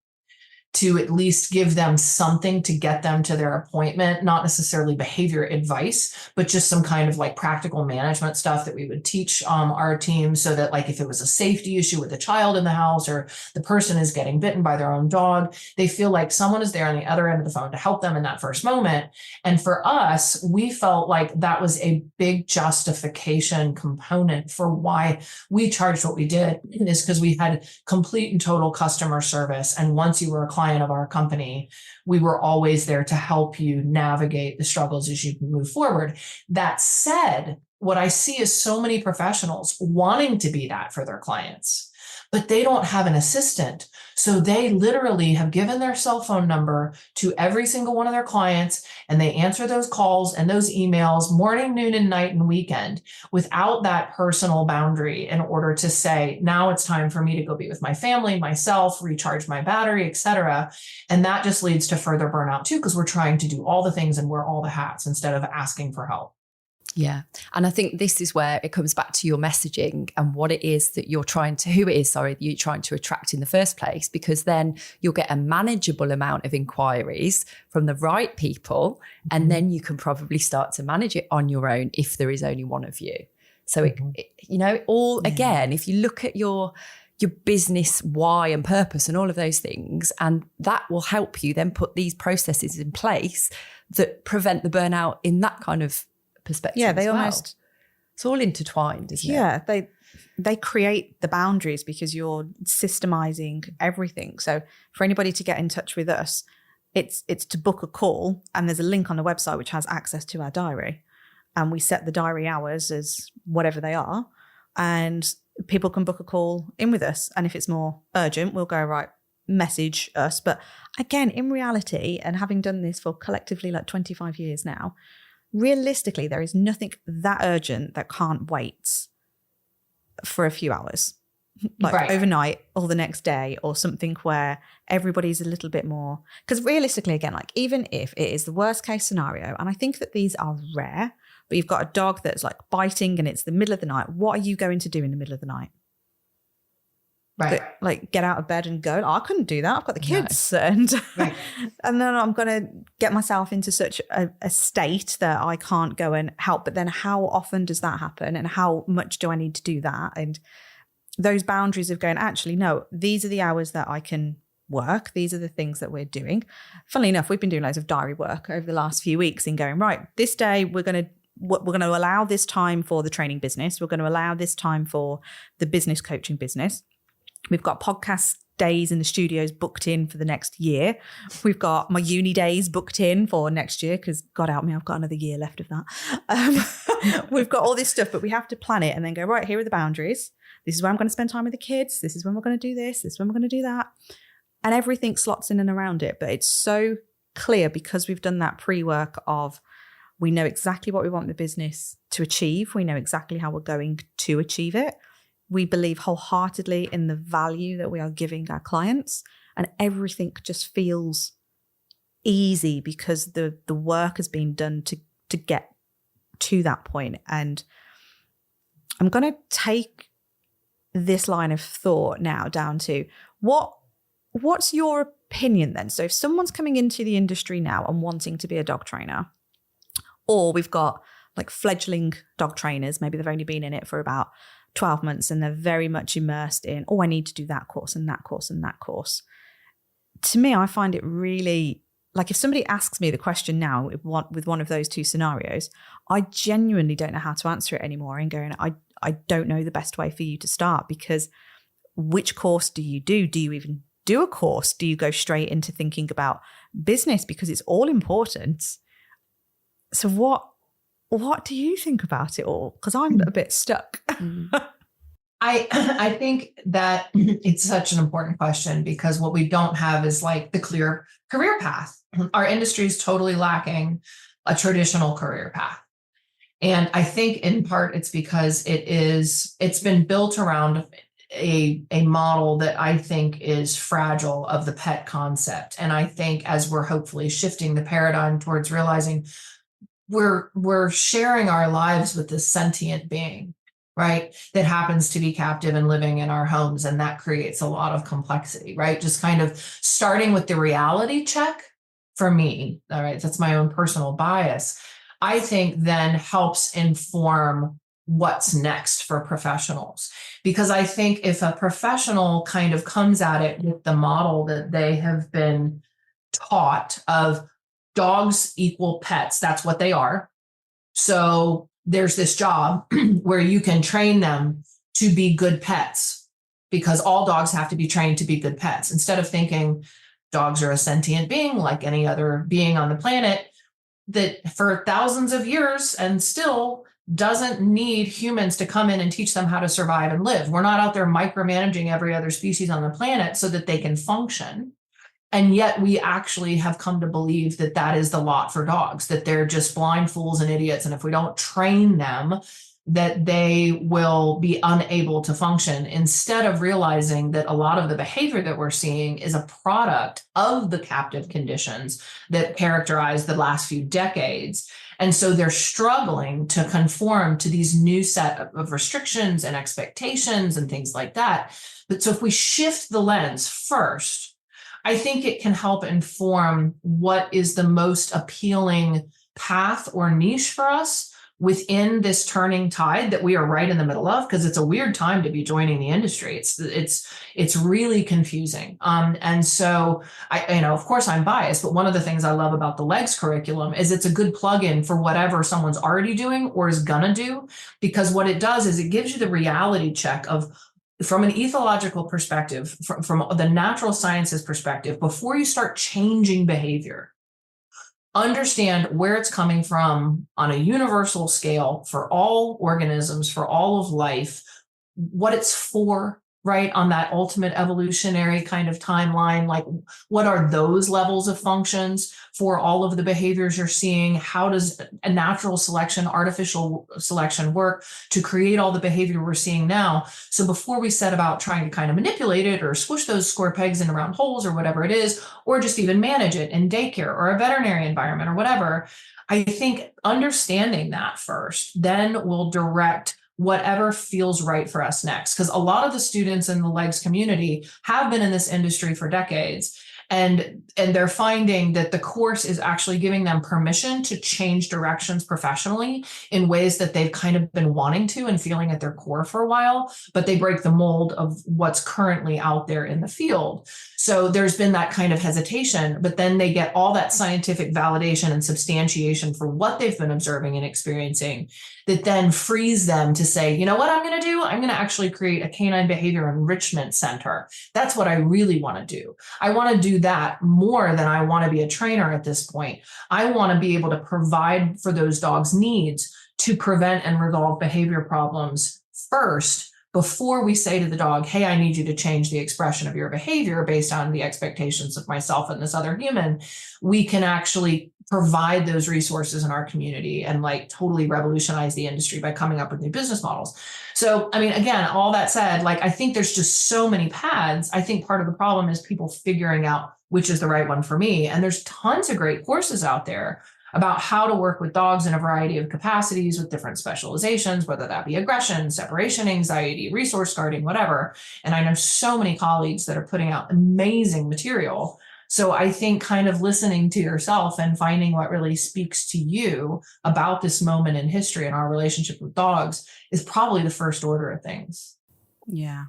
to at least give them something to get them to their appointment, not necessarily behavior advice, but just some kind of like practical management stuff that we would teach our team, so that like if it was a safety issue with a child in the house or the person is getting bitten by their own dog, they feel like someone is there on the other end of the phone to help them in that first moment. And for us, we felt like that was a big justification component for why we charged what we did, is because we had complete and total customer service. And once you were a client of our company, we were always there to help you navigate the struggles as you move forward. That said, what I see is so many professionals wanting to be that for their clients, but they don't have an assistant. So they literally have given their cell phone number to every single one of their clients, and they answer those calls and those emails morning, noon, and night and weekend without that personal boundary in order to say, now it's time for me to go be with my family, myself, recharge my battery, etc. And that just leads to further burnout too, because we're trying to do all the things and wear all the hats instead of asking for help. Yeah. And I think this is where it comes back to your messaging and what it is that you're trying to, you're trying to attract in the first place, because then you'll get a manageable amount of inquiries from the right people. And then you can probably start to manage it on your own if there is only one of you. So, again, if you look at your business why and purpose and all of those things, and that will help you then put these processes in place that prevent the burnout in that kind of perspective. Yeah, they as well. almost, it's all intertwined, isn't it? Yeah, they create the boundaries because you're systemizing everything. So for anybody to get in touch with us, it's to book a call, and there's a link on the website which has access to our diary, and we set the diary hours as whatever they are, and people can book a call in with us. And if it's more urgent, we'll go, right, message us. But again, in reality, and having done this for collectively like 25 years now, realistically, there is nothing that urgent that can't wait for a few hours, like overnight or the next day, or something where everybody's a little bit more. Because realistically, again, like even if it is the worst case scenario, and I think that these are rare, but you've got a dog that's like biting and it's the middle of the night. What are you going to do in the middle of the night? Right. Like get out of bed and go, I couldn't do that. I've got the kids. No. And then I'm going to get myself into such a state that I can't go and help. But then how often does that happen? And how much do I need to do that? And those boundaries of going, actually, no, these are the hours that I can work. These are the things that we're doing. Funnily enough, we've been doing loads of diary work over the last few weeks in going, right, this day we're going to allow this time for the training business. We're going to allow this time for the business coaching business. We've got podcast days in the studios booked in for the next year. We've got my uni days booked in for next year because God help me, I've got another year left of that. We've got all this stuff, but we have to plan it and then go, right, here are the boundaries. This is where I'm going to spend time with the kids. This is when we're going to do this. This is when we're going to do that. And everything slots in and around it. But it's so clear because we've done that pre-work of we know exactly what we want the business to achieve. We know exactly how we're going to achieve it. we believe wholeheartedly in the value that we are giving our clients, and everything just feels easy because the work has been done to get to that point. And I'm going to take this line of thought now down to what's your opinion then? So if someone's coming into the industry now and wanting to be a dog trainer, or we've got like fledgling dog trainers, maybe they've only been in it for about 12 months and they're very much immersed in, I need to do that course and that course and that course. To me, I find it really, like if somebody asks me the question now with one of those two scenarios, I genuinely don't know how to answer it anymore and going, I don't know the best way for you to start, because which course do you do? Do you even do a course? Do you go straight into thinking about business? Because it's all important. So what do you think about it all? Because I'm a bit stuck. I think that it's such an important question, because what we don't have is like the clear career path. Our industry is totally lacking a traditional career path. And I think in part it's because it's been built around a model that I think is fragile of the pet concept. And I think as we're hopefully shifting the paradigm towards realizing we're sharing our lives with this sentient being, right, that happens to be captive and living in our homes. And that creates a lot of complexity, right? Just kind of starting with the reality check for me, all right, that's my own personal bias, I think then helps inform what's next for professionals. Because I think if a professional kind of comes at it with the model that they have been taught of dogs equal pets, that's what they are. So there's this job where you can train them to be good pets, because all dogs have to be trained to be good pets. Instead of thinking dogs are a sentient being like any other being on the planet that for thousands of years and still doesn't need humans to come in and teach them how to survive and live. We're not out there micromanaging every other species on the planet so that they can function. And yet we actually have come to believe that that is the lot for dogs, that they're just blind fools and idiots. And if we don't train them, that they will be unable to function, instead of realizing that a lot of the behavior that we're seeing is a product of the captive conditions that characterize the last few decades. And so they're struggling to conform to these new set of restrictions and expectations and things like that. But so if we shift the lens first, I think it can help inform what is the most appealing path or niche for us within this turning tide that we are right in the middle of, because it's a weird time to be joining the industry. It's really confusing. And so of course I'm biased, but one of the things I love about the L.E.G.S curriculum is it's a good plug-in for whatever someone's already doing or is gonna do, because what it does is it gives you the reality check of, from an ethological perspective, from the natural sciences perspective, before you start changing behavior, understand where it's coming from on a universal scale for all organisms, for all of life, what it's for, right? On that ultimate evolutionary kind of timeline, like what are those levels of functions for all of the behaviors you're seeing? How does a natural selection, artificial selection work to create all the behavior we're seeing now? So before we set about trying to kind of manipulate it or squish those square pegs into round holes or whatever it is, or just even manage it in daycare or a veterinary environment or whatever, I think understanding that first, then will direct whatever feels right for us next. Because a lot of the students in the L.E.G.S community have been in this industry for decades, and they're finding that the course is actually giving them permission to change directions professionally in ways that they've kind of been wanting to and feeling at their core for a while, but they break the mold of what's currently out there in the field. So there's been that kind of hesitation, but then they get all that scientific validation and substantiation for what they've been observing and experiencing, that then frees them to say, you know what I'm going to do? I'm going to actually create a canine behavior enrichment center. That's what I really want to do. I want to do that more than I want to be a trainer at this point. I want to be able to provide for those dogs' needs to prevent and resolve behavior problems first, before we say to the dog, hey, I need you to change the expression of your behavior based on the expectations of myself and this other human. We can actually provide those resources in our community and like totally revolutionize the industry by coming up with new business models. So, I mean, again, all that said, like, I think there's just so many paths. I think part of the problem is people figuring out which is the right one for me. And there's tons of great courses out there about how to work with dogs in a variety of capacities with different specializations, whether that be aggression, separation anxiety, resource guarding, whatever. And I know so many colleagues that are putting out amazing material. So I think kind of listening to yourself and finding what really speaks to you about this moment in history and our relationship with dogs is probably the first order of things. Yeah,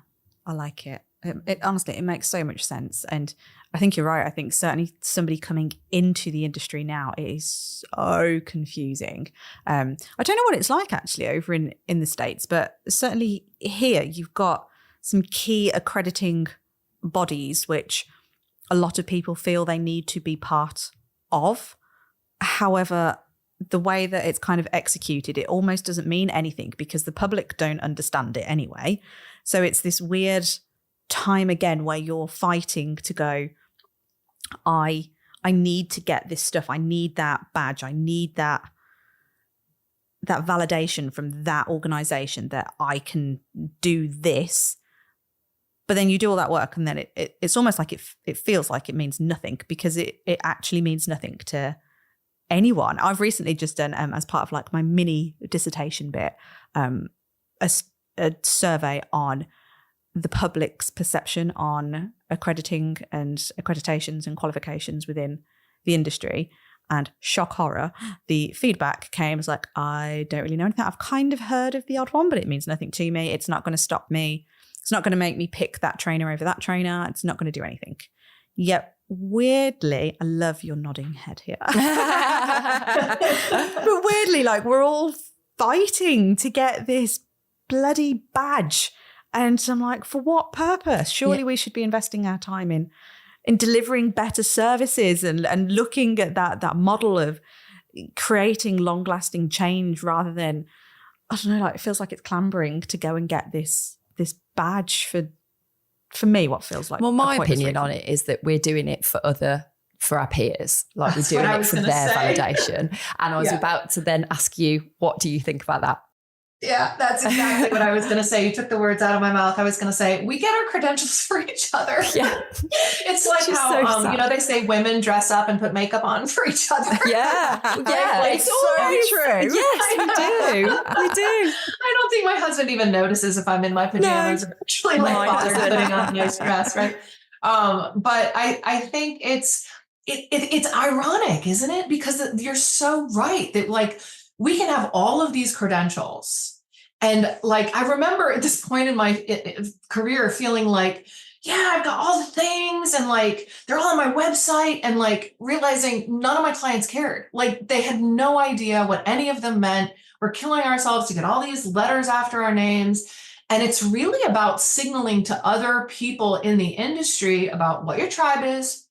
I like it. It honestly, it makes so much sense. And I think you're right. I think certainly somebody coming into the industry now, it is so confusing. I don't know what it's like actually over in the States, but certainly here you've got some key accrediting bodies, which a lot of people feel they need to be part of. However, the way that it's kind of executed, it almost doesn't mean anything because the public don't understand it anyway. So it's this weird time again where you're fighting to go, I need to get this stuff. I need that badge. I need that validation from that organization that I can do this. But then you do all that work and then it's almost like it feels like it means nothing because it actually means nothing to anyone. I've recently just done, as part of like my mini dissertation bit, a survey on the public's perception on accrediting and accreditations and qualifications within the industry. And shock horror, the feedback came as like, I don't really know anything. I've kind of heard of the odd one, but it means nothing to me. It's not going to stop me. It's not going to make me pick that trainer over that trainer. It's not going to do anything. Yet weirdly, I love your nodding head here. But weirdly, like we're all fighting to get this bloody badge. And I'm like, for what purpose? Surely we should be investing our time in delivering better services and looking at that model of creating long-lasting change rather than, I don't know, like it feels like it's clambering to go and get this badge for me, what feels like. Well, my opinion on it is that we're doing it for our peers, like we're doing it for their validation. And I was about to then ask you, what do you think about that? Yeah, that's exactly what I was going to say. You took the words out of my mouth. I was going to say, we get our credentials for each other. Yeah. It's like how, they say women dress up and put makeup on for each other. Yeah. Yeah. It's so true. Yes, we do. We do. I don't think my husband even notices if I'm in my pajamas or actually putting on nice dress, right? But I think it's ironic, isn't it? Because you're so right that like, we can have all of these credentials. And like, I remember at this point in my career feeling like, yeah, I've got all the things and like, they're all on my website and like realizing none of my clients cared. Like they had no idea what any of them meant. We're killing ourselves to get all these letters after our names. And it's really about signaling to other people in the industry about what your tribe is.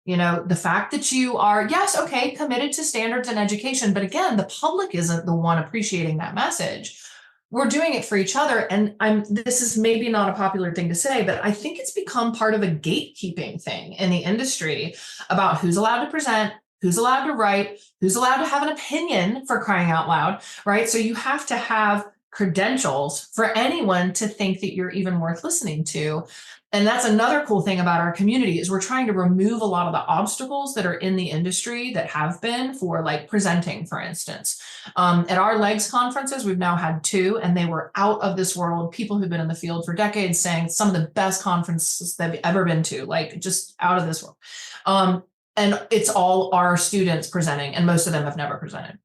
You know, the fact that you are, yes, okay, committed to standards and education. But again, the public isn't the one appreciating that message. We're doing it for each other. And this is maybe not a popular thing to say, but I think it's become part of a gatekeeping thing in the industry about who's allowed to present, who's allowed to write, who's allowed to have an opinion, for crying out loud, right? So you have to have credentials for anyone to think that you're even worth listening to. And that's another cool thing about our community is we're trying to remove a lot of the obstacles that are in the industry that have been for like presenting, for instance. At our L.E.G.S conferences, we've now had 2, and they were out of this world. People who've been in the field for decades saying some of the best conferences they've ever been to, like just out of this world. And it's all our students presenting, and most of them have never presented.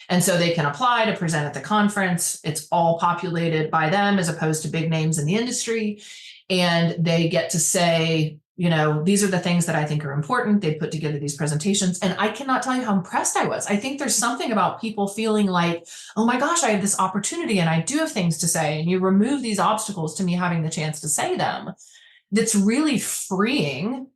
And so they can apply to present at the conference. It's all populated by them as opposed to big names in the industry. And they get to say, you know, these are the things that I think are important. They put together these presentations. And I cannot tell you how impressed I was. I think there's something about people feeling like, oh my gosh, I have this opportunity and I do have things to say. And you remove these obstacles to me having the chance to say them. That's really freeing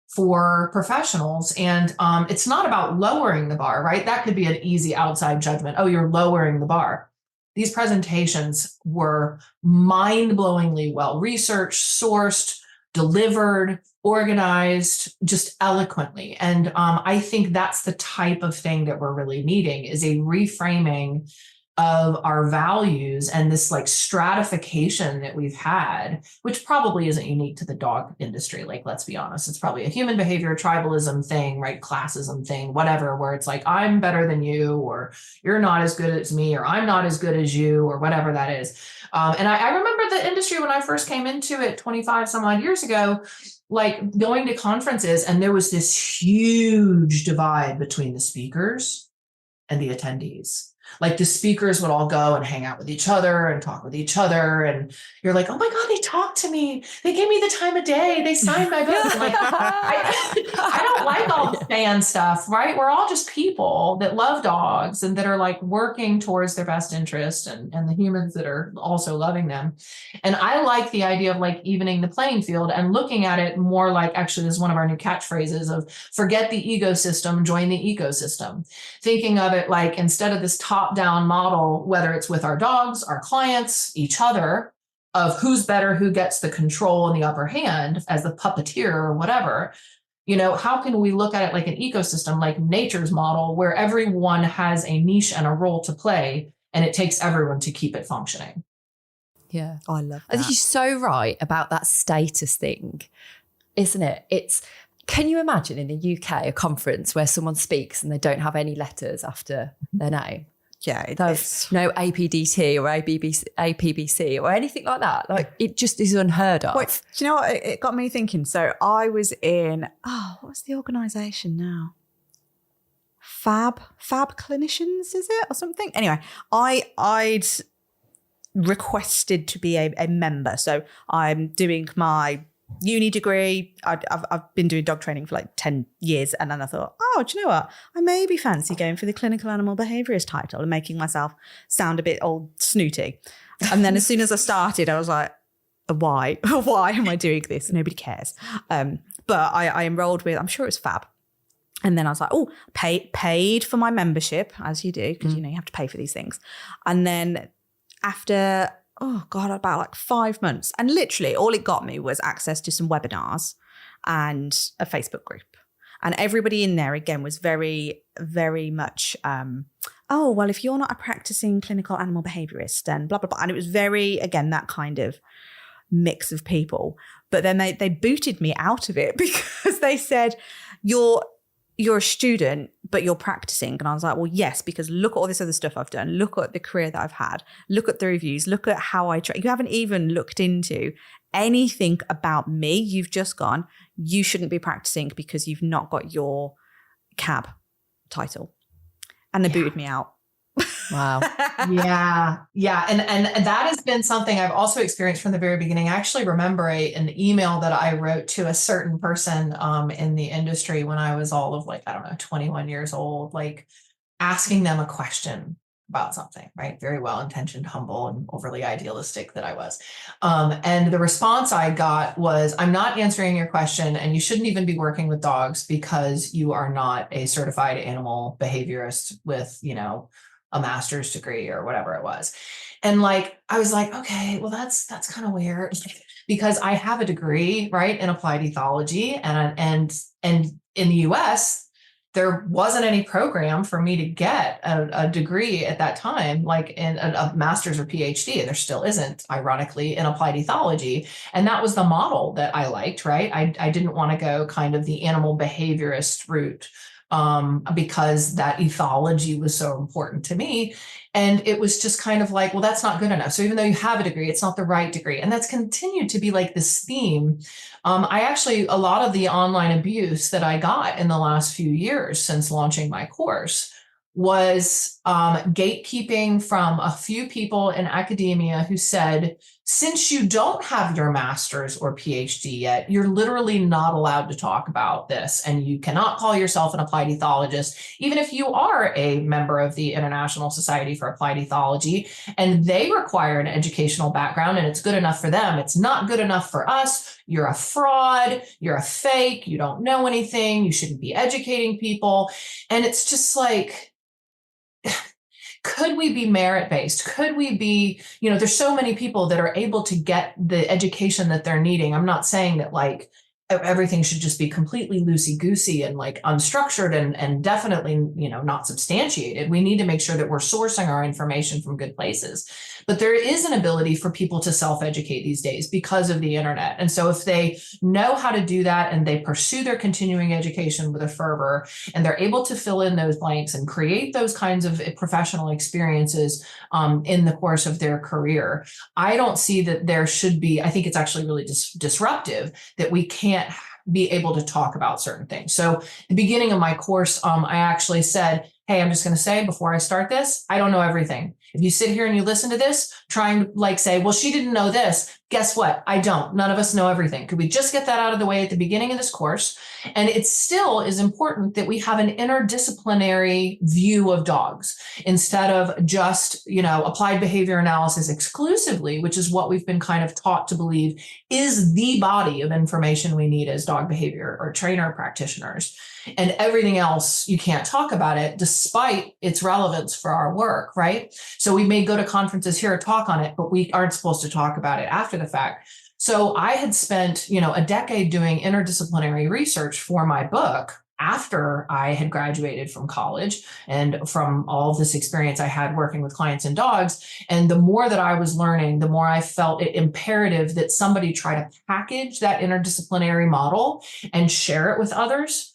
for professionals. And it's not about lowering the bar, right? That could be an easy outside judgment. Oh, you're lowering the bar. These presentations were mind-blowingly well-researched, sourced, delivered, organized, just eloquently. And I think that's the type of thing that we're really needing, is a reframing of our values and this like stratification that we've had, which probably isn't unique to the dog industry. Like, let's be honest, it's probably a human behavior, tribalism thing, right? Classism thing, whatever, where it's like, I'm better than you, or you're not as good as me, or I'm not as good as you, or whatever that is. And I remember the industry when I first came into it 25 some odd years ago, like going to conferences, and there was this huge divide between the speakers and the attendees. Like the speakers would all go and hang out with each other and talk with each other. And you're like, oh my God, they talked to me. They gave me the time of day. They signed my book. I'm like, I don't like all the fan stuff, right? We're all just people that love dogs and that are like working towards their best interest, and the humans that are also loving them. And I like the idea of like evening the playing field and looking at it more like, actually, this is one of our new catchphrases of forget the ecosystem, join the ecosystem. Thinking of it like, instead of this top-down model, whether it's with our dogs, our clients, each other, of who's better, who gets the control and the upper hand as the puppeteer or whatever, you know, how can we look at it like an ecosystem, like nature's model, where everyone has a niche and a role to play, and it takes everyone to keep it functioning. Yeah. Oh, I love that. I think you're so right about that status thing, isn't it? Can you imagine in the UK a conference where someone speaks and they don't have any letters after their name? Yeah, There's no APDT or APBC or anything like that. Like, it just is unheard of. Wait, do you know what? It got me thinking. So I was in, what's the organisation now? Fab Clinicians, is it? Or something? Anyway, I'd requested to be a member. So I'm doing my uni degree. I've been doing dog training for like 10 years. And then I thought, do you know what? I maybe fancy going for the clinical animal behaviourist title and making myself sound a bit old snooty. And then as soon as I started, I was like, why? Why am I doing this? Nobody cares. But I enrolled with, I'm sure it's Fab. And then I was like, paid for my membership, as you do, because, you know, you have to pay for these things. And then after, about like 5 months, and literally all it got me was access to some webinars and a Facebook group. And everybody in there, again, was very, very much, well, if you're not a practicing clinical animal behaviourist, then blah, blah, blah. And it was very, again, that kind of mix of people. But then they booted me out of it because they said, you're a student, but you're practicing. And I was like, well, yes, because look at all this other stuff I've done. Look at the career that I've had. Look at the reviews. Look at how I train. You haven't even looked into anything about me. You've just gone, you shouldn't be practicing because you've not got your CAB title. And they booted me out. Wow. Yeah. And that has been something I've also experienced from the very beginning. I actually remember an email that I wrote to a certain person in the industry when I was all of 21 years old, like asking them a question about something, right? Very well-intentioned, humble, and overly idealistic that I was. And the response I got was, I'm not answering your question, and you shouldn't even be working with dogs because you are not a certified animal behaviorist with, a master's degree or whatever it was. And I was like, okay, well, that's kind of weird because I have a degree, right, in applied ethology, and in the US, there wasn't any program for me to get a degree at that time, like in a master's or PhD, and there still isn't, ironically, in applied ethology. And that was the model that I liked, right? I didn't want to go kind of the animal behaviorist route because that ethology was so important to me. And it was just kind of like, well, that's not good enough. So even though you have a degree, it's not the right degree. And that's continued to be like this theme. A lot of the online abuse that I got in the last few years since launching my course was gatekeeping from a few people in academia who said, since you don't have your master's or PhD yet, you're literally not allowed to talk about this. And you cannot call yourself an applied ethologist, even if you are a member of the International Society for Applied Ethology, and they require an educational background and it's good enough for them. It's not good enough for us. You're a fraud. You're a fake. You don't know anything. You shouldn't be educating people. And it's just like, could we be merit-based? Could we be, there's so many people that are able to get the education that they're needing. I'm not saying that everything should just be completely loosey-goosey and like unstructured and definitely, you know, not substantiated. We need to make sure that we're sourcing our information from good places. But there is an ability for people to self-educate these days because of the internet. And so if they know how to do that and they pursue their continuing education with a fervor, and they're able to fill in those blanks and create those kinds of professional experiences in the course of their career, I don't see that there should be, I think it's actually really disruptive that we can't be able to talk about certain things. So the beginning of my course, I actually said, hey, I'm just going to say before I start this, I don't know everything. If you sit here and you listen to this, trying to like say, well, she didn't know this. Guess what? I don't. None of us know everything. Could we just get that out of the way at the beginning of this course? And it still is important that we have an interdisciplinary view of dogs instead of just, you know, applied behavior analysis exclusively, which is what we've been kind of taught to believe is the body of information we need as dog behavior or trainer practitioners. And everything else, you can't talk about it despite its relevance for our work, right? So we may go to conferences here or talk on it, but we aren't supposed to talk about it after the fact. So I had spent, you know, a decade doing interdisciplinary research for my book after I had graduated from college and from all of this experience I had working with clients and dogs. And the more that I was learning, the more I felt it imperative that somebody try to package that interdisciplinary model and share it with others.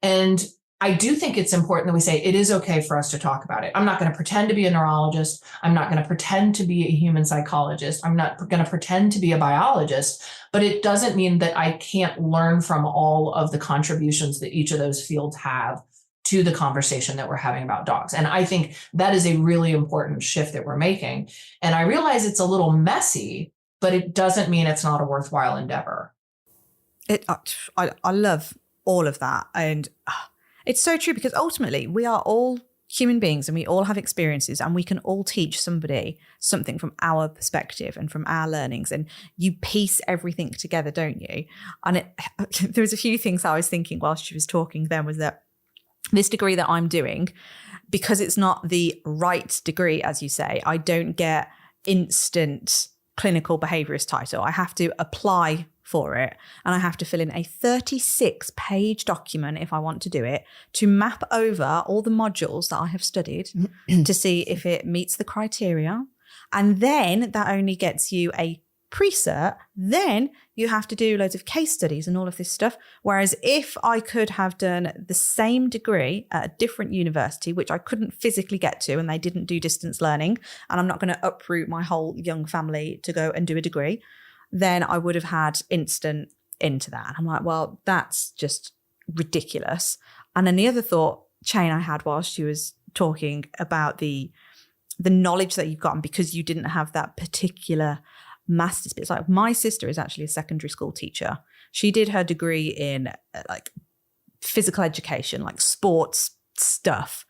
And I do think it's important that we say it is okay for us to talk about it. I'm not going to pretend to be a neurologist. I'm not going to pretend to be a human psychologist. I'm not going to pretend to be a biologist, but it doesn't mean that I can't learn from all of the contributions that each of those fields have to the conversation that we're having about dogs. And I think that is a really important shift that we're making. And I realize it's a little messy, but it doesn't mean it's not a worthwhile endeavor. I love all of that. And it's so true because ultimately we are all human beings and we all have experiences and we can all teach somebody something from our perspective and from our learnings. And you piece everything together, don't you? And there was a few things I was thinking whilst she was talking then was that this degree that I'm doing, because it's not the right degree, as you say, I don't get instant clinical behaviourist title. I have to apply for it and I have to fill in a 36-page document if I want to do it to map over all the modules that I have studied to see if it meets the criteria. And then that only gets you a pre-cert. Then you have to do loads of case studies and all of this stuff. Whereas if I could have done the same degree at a different university, which I couldn't physically get to and they didn't do distance learning, and I'm not going to uproot my whole young family to go and do a degree, then I would have had instant into that. And I'm like, well, that's just ridiculous. And then the other thought chain I had while she was talking about the knowledge that you've gotten because you didn't have that particular master's bit. It's like my sister is actually a secondary school teacher. She did her degree in like physical education, like sports stuff.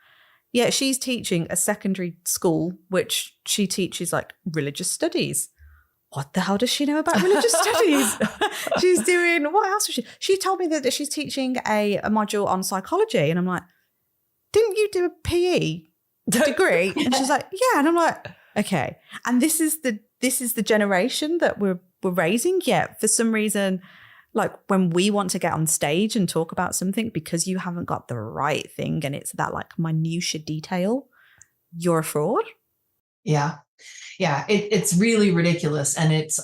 Yeah, she's teaching a secondary school, which she teaches like religious studies. What the hell does she know about religious studies? She's doing, what else was she? She told me that she's teaching a module on psychology. And I'm like, didn't you do a PE degree? And she's like, yeah. And I'm like, okay. And this is the generation that we're raising. Yet for some reason, like when we want to get on stage and talk about something because you haven't got the right thing and it's that like minutiae detail, you're a fraud. Yeah. Yeah, it's really ridiculous. And it's,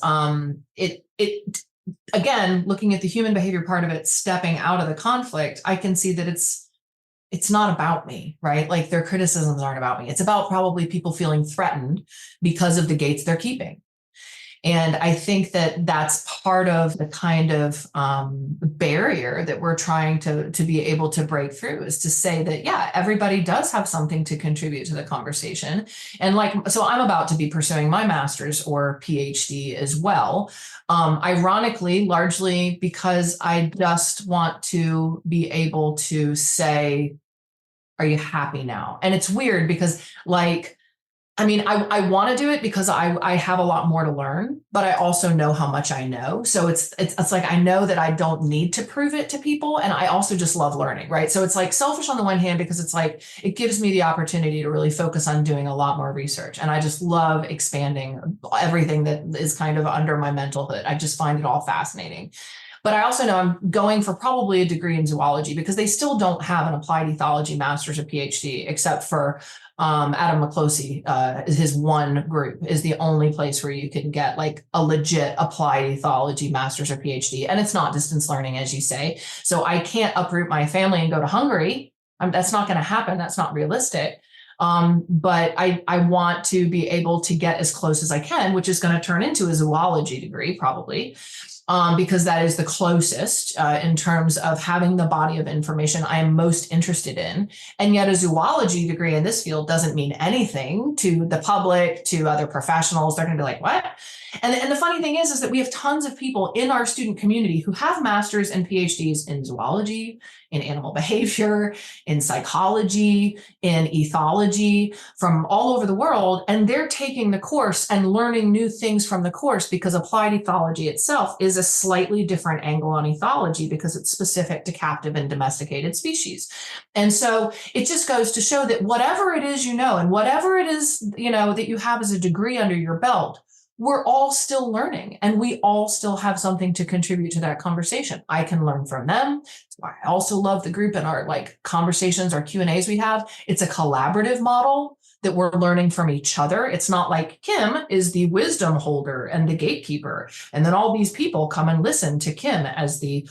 again, looking at the human behavior part of it, stepping out of the conflict, I can see that it's not about me, right? Like their criticisms aren't about me. It's about probably people feeling threatened because of the gates they're keeping. And I think that that's part of the kind of barrier that we're trying to be able to break through is to say that, yeah, everybody does have something to contribute to the conversation. And so I'm about to be pursuing my master's or PhD as well. Ironically, largely because I just want to be able to say, are you happy now? And it's weird because I want to do it because I have a lot more to learn, but I also know how much I know. So it's like, I know that I don't need to prove it to people. And I also just love learning, right? So it's like selfish on the one hand, because it's like, it gives me the opportunity to really focus on doing a lot more research. And I just love expanding everything that is kind of under my mental hood. I just find it all fascinating. But I also know I'm going for probably a degree in zoology because they still don't have an applied ethology master's or PhD, except for Adam McCloskey, his one group is the only place where you can get like a legit applied ethology master's or PhD. And it's not distance learning, as you say. So I can't uproot my family and go to Hungary. That's not going to happen. That's not realistic. But I want to be able to get as close as I can, which is going to turn into a zoology degree probably. Because that is the closest in terms of having the body of information I am most interested in. And yet a zoology degree in this field doesn't mean anything to the public, to other professionals. They're going to be like, what? And the funny thing is that we have tons of people in our student community who have masters and PhDs in zoology, in animal behavior, in psychology, in ethology from all over the world. And they're taking the course and learning new things from the course because applied ethology itself is a slightly different angle on ethology because it's specific to captive and domesticated species. And so it just goes to show that whatever it is, and whatever it is, that you have as a degree under your belt, we're all still learning and we all still have something to contribute to that conversation. I can learn from them. That's why I also love the group and our conversations, our Q&As we have. It's a collaborative model that we're learning from each other. It's not like Kim is the wisdom holder and the gatekeeper. And then all these people come and listen to Kim as the,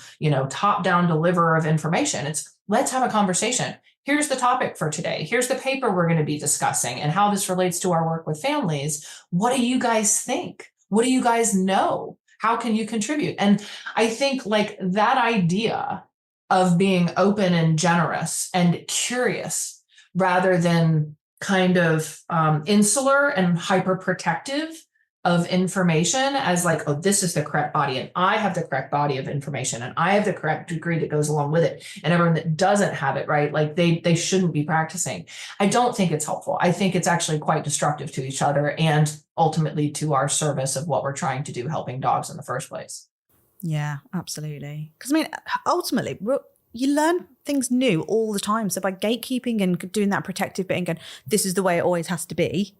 top-down deliverer of information. It's let's have a conversation. Here's the topic for today. Here's the paper we're going to be discussing and how this relates to our work with families. What do you guys think? What do you guys know? How can you contribute? And I think that idea of being open and generous and curious rather than kind of insular and hyper protective of information as this is the correct body and I have the correct body of information and I have the correct degree that goes along with it. And everyone that doesn't have it, right? They shouldn't be practicing. I don't think it's helpful. I think it's actually quite destructive to each other and ultimately to our service of what we're trying to do, helping dogs in the first place. Yeah, absolutely. Because ultimately, you learn things new all the time. So by gatekeeping and doing that protective bit and going, this is the way it always has to be,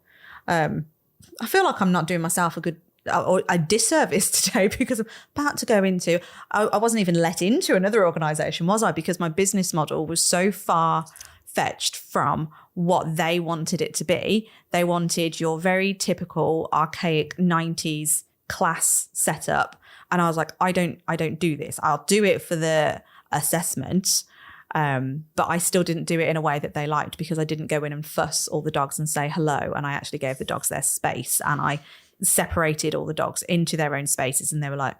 I feel like I'm not doing myself a disservice today because I'm about to go into, I wasn't even let into another organisation, was I? Because my business model was so far fetched from what they wanted it to be. They wanted your very typical archaic 90s class setup. And I was like, I don't do this. I'll do it for the assessment. But I still didn't do it in a way that they liked because I didn't go in and fuss all the dogs and say hello. And I actually gave the dogs their space and I separated all the dogs into their own spaces. And they were like,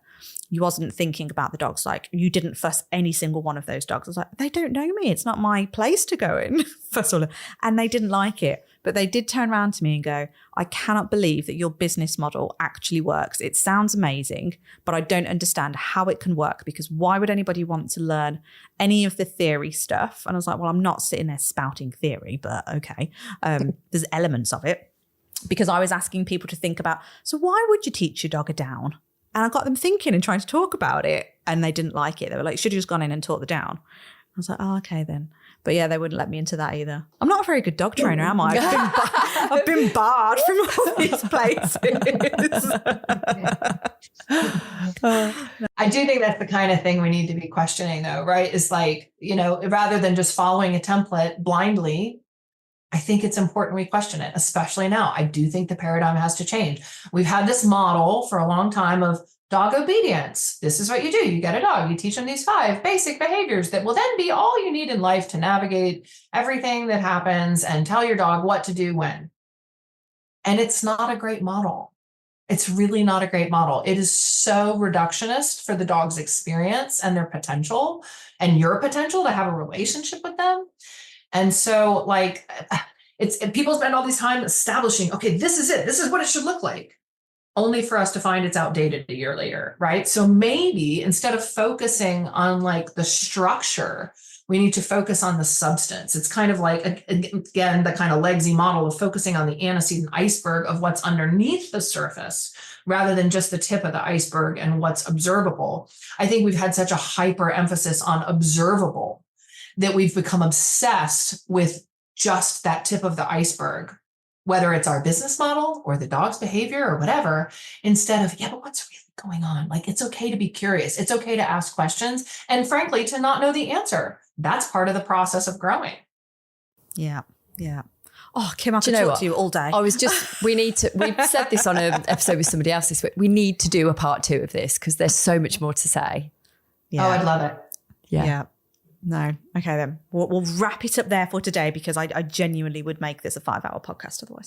you wasn't thinking about the dogs. You didn't fuss any single one of those dogs. I was like, they don't know me. It's not my place to go in. Fuss all. And they didn't like it. But they did turn around to me and go, I cannot believe that your business model actually works. It sounds amazing, but I don't understand how it can work because why would anybody want to learn any of the theory stuff? And I was like, well, I'm not sitting there spouting theory, but okay. There's elements of it because I was asking people to think about, so why would you teach your dog a down? And I got them thinking and trying to talk about it and they didn't like it. They were like, should have just gone in and taught the down. I was like, oh, okay then. But yeah, they wouldn't let me into that either. I'm not a very good dog trainer, am I? I've been barred from all these places. I do think that's the kind of thing we need to be questioning though, right? Is rather than just following a template blindly, I think it's important we question it, especially now. I do think the paradigm has to change. We've had this model for a long time of dog obedience. This is what you do. You get a dog. You teach them these 5 basic behaviors that will then be all you need in life to navigate everything that happens and tell your dog what to do when. And it's not a great model. It's really not a great model. It is so reductionist for the dog's experience and their potential and your potential to have a relationship with them. And so people spend all this time establishing, okay, this is it. This is what it should look like. Only for us to find it's outdated a year later, right? So maybe instead of focusing on the structure, we need to focus on the substance. It's kind of again, the kind of L.E.G.S model of focusing on the antecedent iceberg of what's underneath the surface rather than just the tip of the iceberg and what's observable. I think we've had such a hyper emphasis on observable that we've become obsessed with just that tip of the iceberg, whether it's our business model or the dog's behavior or whatever, instead of, but what's really going on? Like, it's okay to be curious. It's okay to ask questions. And frankly, to not know the answer. That's part of the process of growing. Yeah. Yeah. Oh, Kim, I could talk to you all day. We've said this on an episode with somebody else this week. We need to do a part 2 of this because there's so much more to say. Yeah. Oh, I'd love it. Yeah. No. Okay, then. We'll wrap it up there for today because I genuinely would make this a 5-hour podcast otherwise.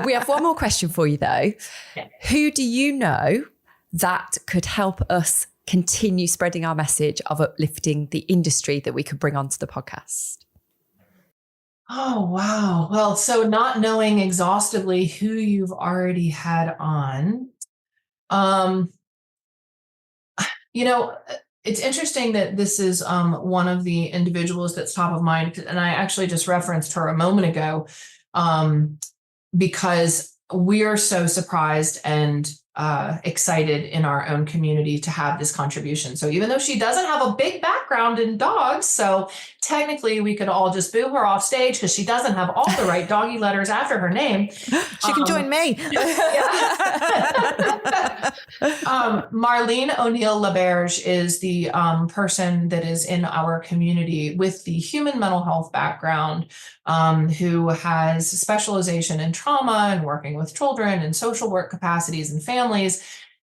We have one more question for you, though. Yeah. Who do you know that could help us continue spreading our message of uplifting the industry that we could bring onto the podcast? Oh, wow. Well, so not knowing exhaustively who you've already had on, it's interesting that this is one of the individuals that's top of mind. And I actually just referenced her a moment ago because we're so surprised and excited in our own community to have this contribution. So even though she doesn't have a big background in dogs, so technically we could all just boo her off stage because she doesn't have all the right doggy letters after her name. She can join me. Marlene O'Neill-LaBerge is the person that is in our community with the human mental health background, who has specialization in trauma and working with children and social work capacities and families.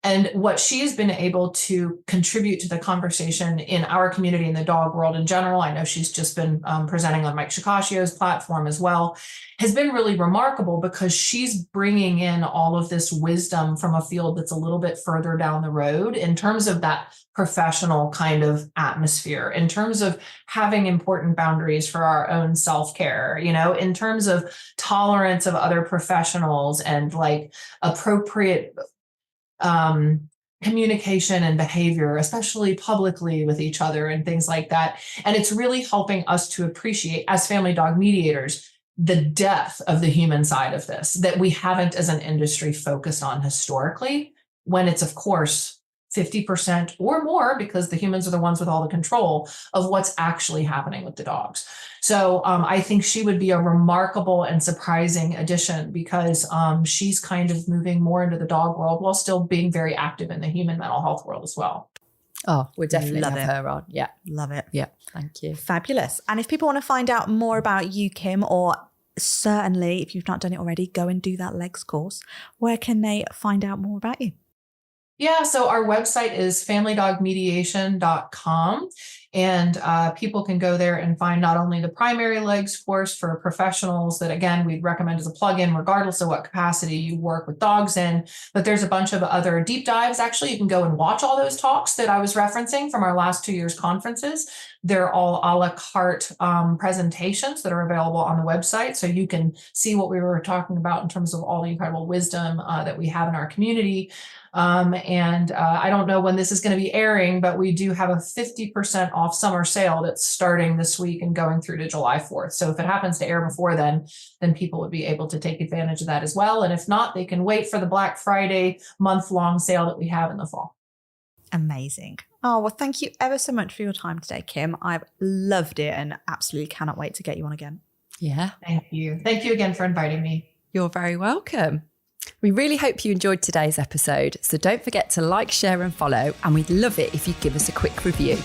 And what she's been able to contribute to the conversation in our community and the dog world in general, I know she's just been presenting on Mike Shikashio's platform as well, has been really remarkable because she's bringing in all of this wisdom from a field that's a little bit further down the road in terms of that professional kind of atmosphere, in terms of having important boundaries for our own self-care, in terms of tolerance of other professionals and like appropriate communication and behavior, especially publicly with each other and things like that. And it's really helping us to appreciate, as family dog mediators, the depth of the human side of this that we haven't as an industry focused on historically, when it's, of course, 50% or more, because the humans are the ones with all the control of what's actually happening with the dogs. So I think she would be a remarkable and surprising addition because she's kind of moving more into the dog world while still being very active in the human mental health world as well. Oh, we'll definitely have her on. Yeah. Love it. Yeah. Thank you. Fabulous. And if people want to find out more about you, Kim, or certainly if you've not done it already, go and do that L.E.G.S course, where can they find out more about you? Yeah, so our website is familydogmediation.com, and people can go there and find not only the primary L.E.G.S course for professionals that, again, we'd recommend as a plugin, regardless of what capacity you work with dogs in, but there's a bunch of other deep dives. Actually, you can go and watch all those talks that I was referencing from our last 2 years' conferences. They're all a la carte presentations that are available on the website. So you can see what we were talking about in terms of all the incredible wisdom that we have in our community. And I don't know when this is going to be airing, but we do have a 50% off summer sale that's starting this week and going through to July 4th. So if it happens to air before then people would be able to take advantage of that as well. And if not, they can wait for the Black Friday month-long sale that we have in the fall. Amazing. Oh, well, thank you ever so much for your time today, Kim. I've loved it and absolutely cannot wait to get you on again. Yeah. Thank you. Thank you again for inviting me. You're very welcome. We really hope you enjoyed today's episode. So don't forget to like, share and follow. And we'd love it if you give us a quick review.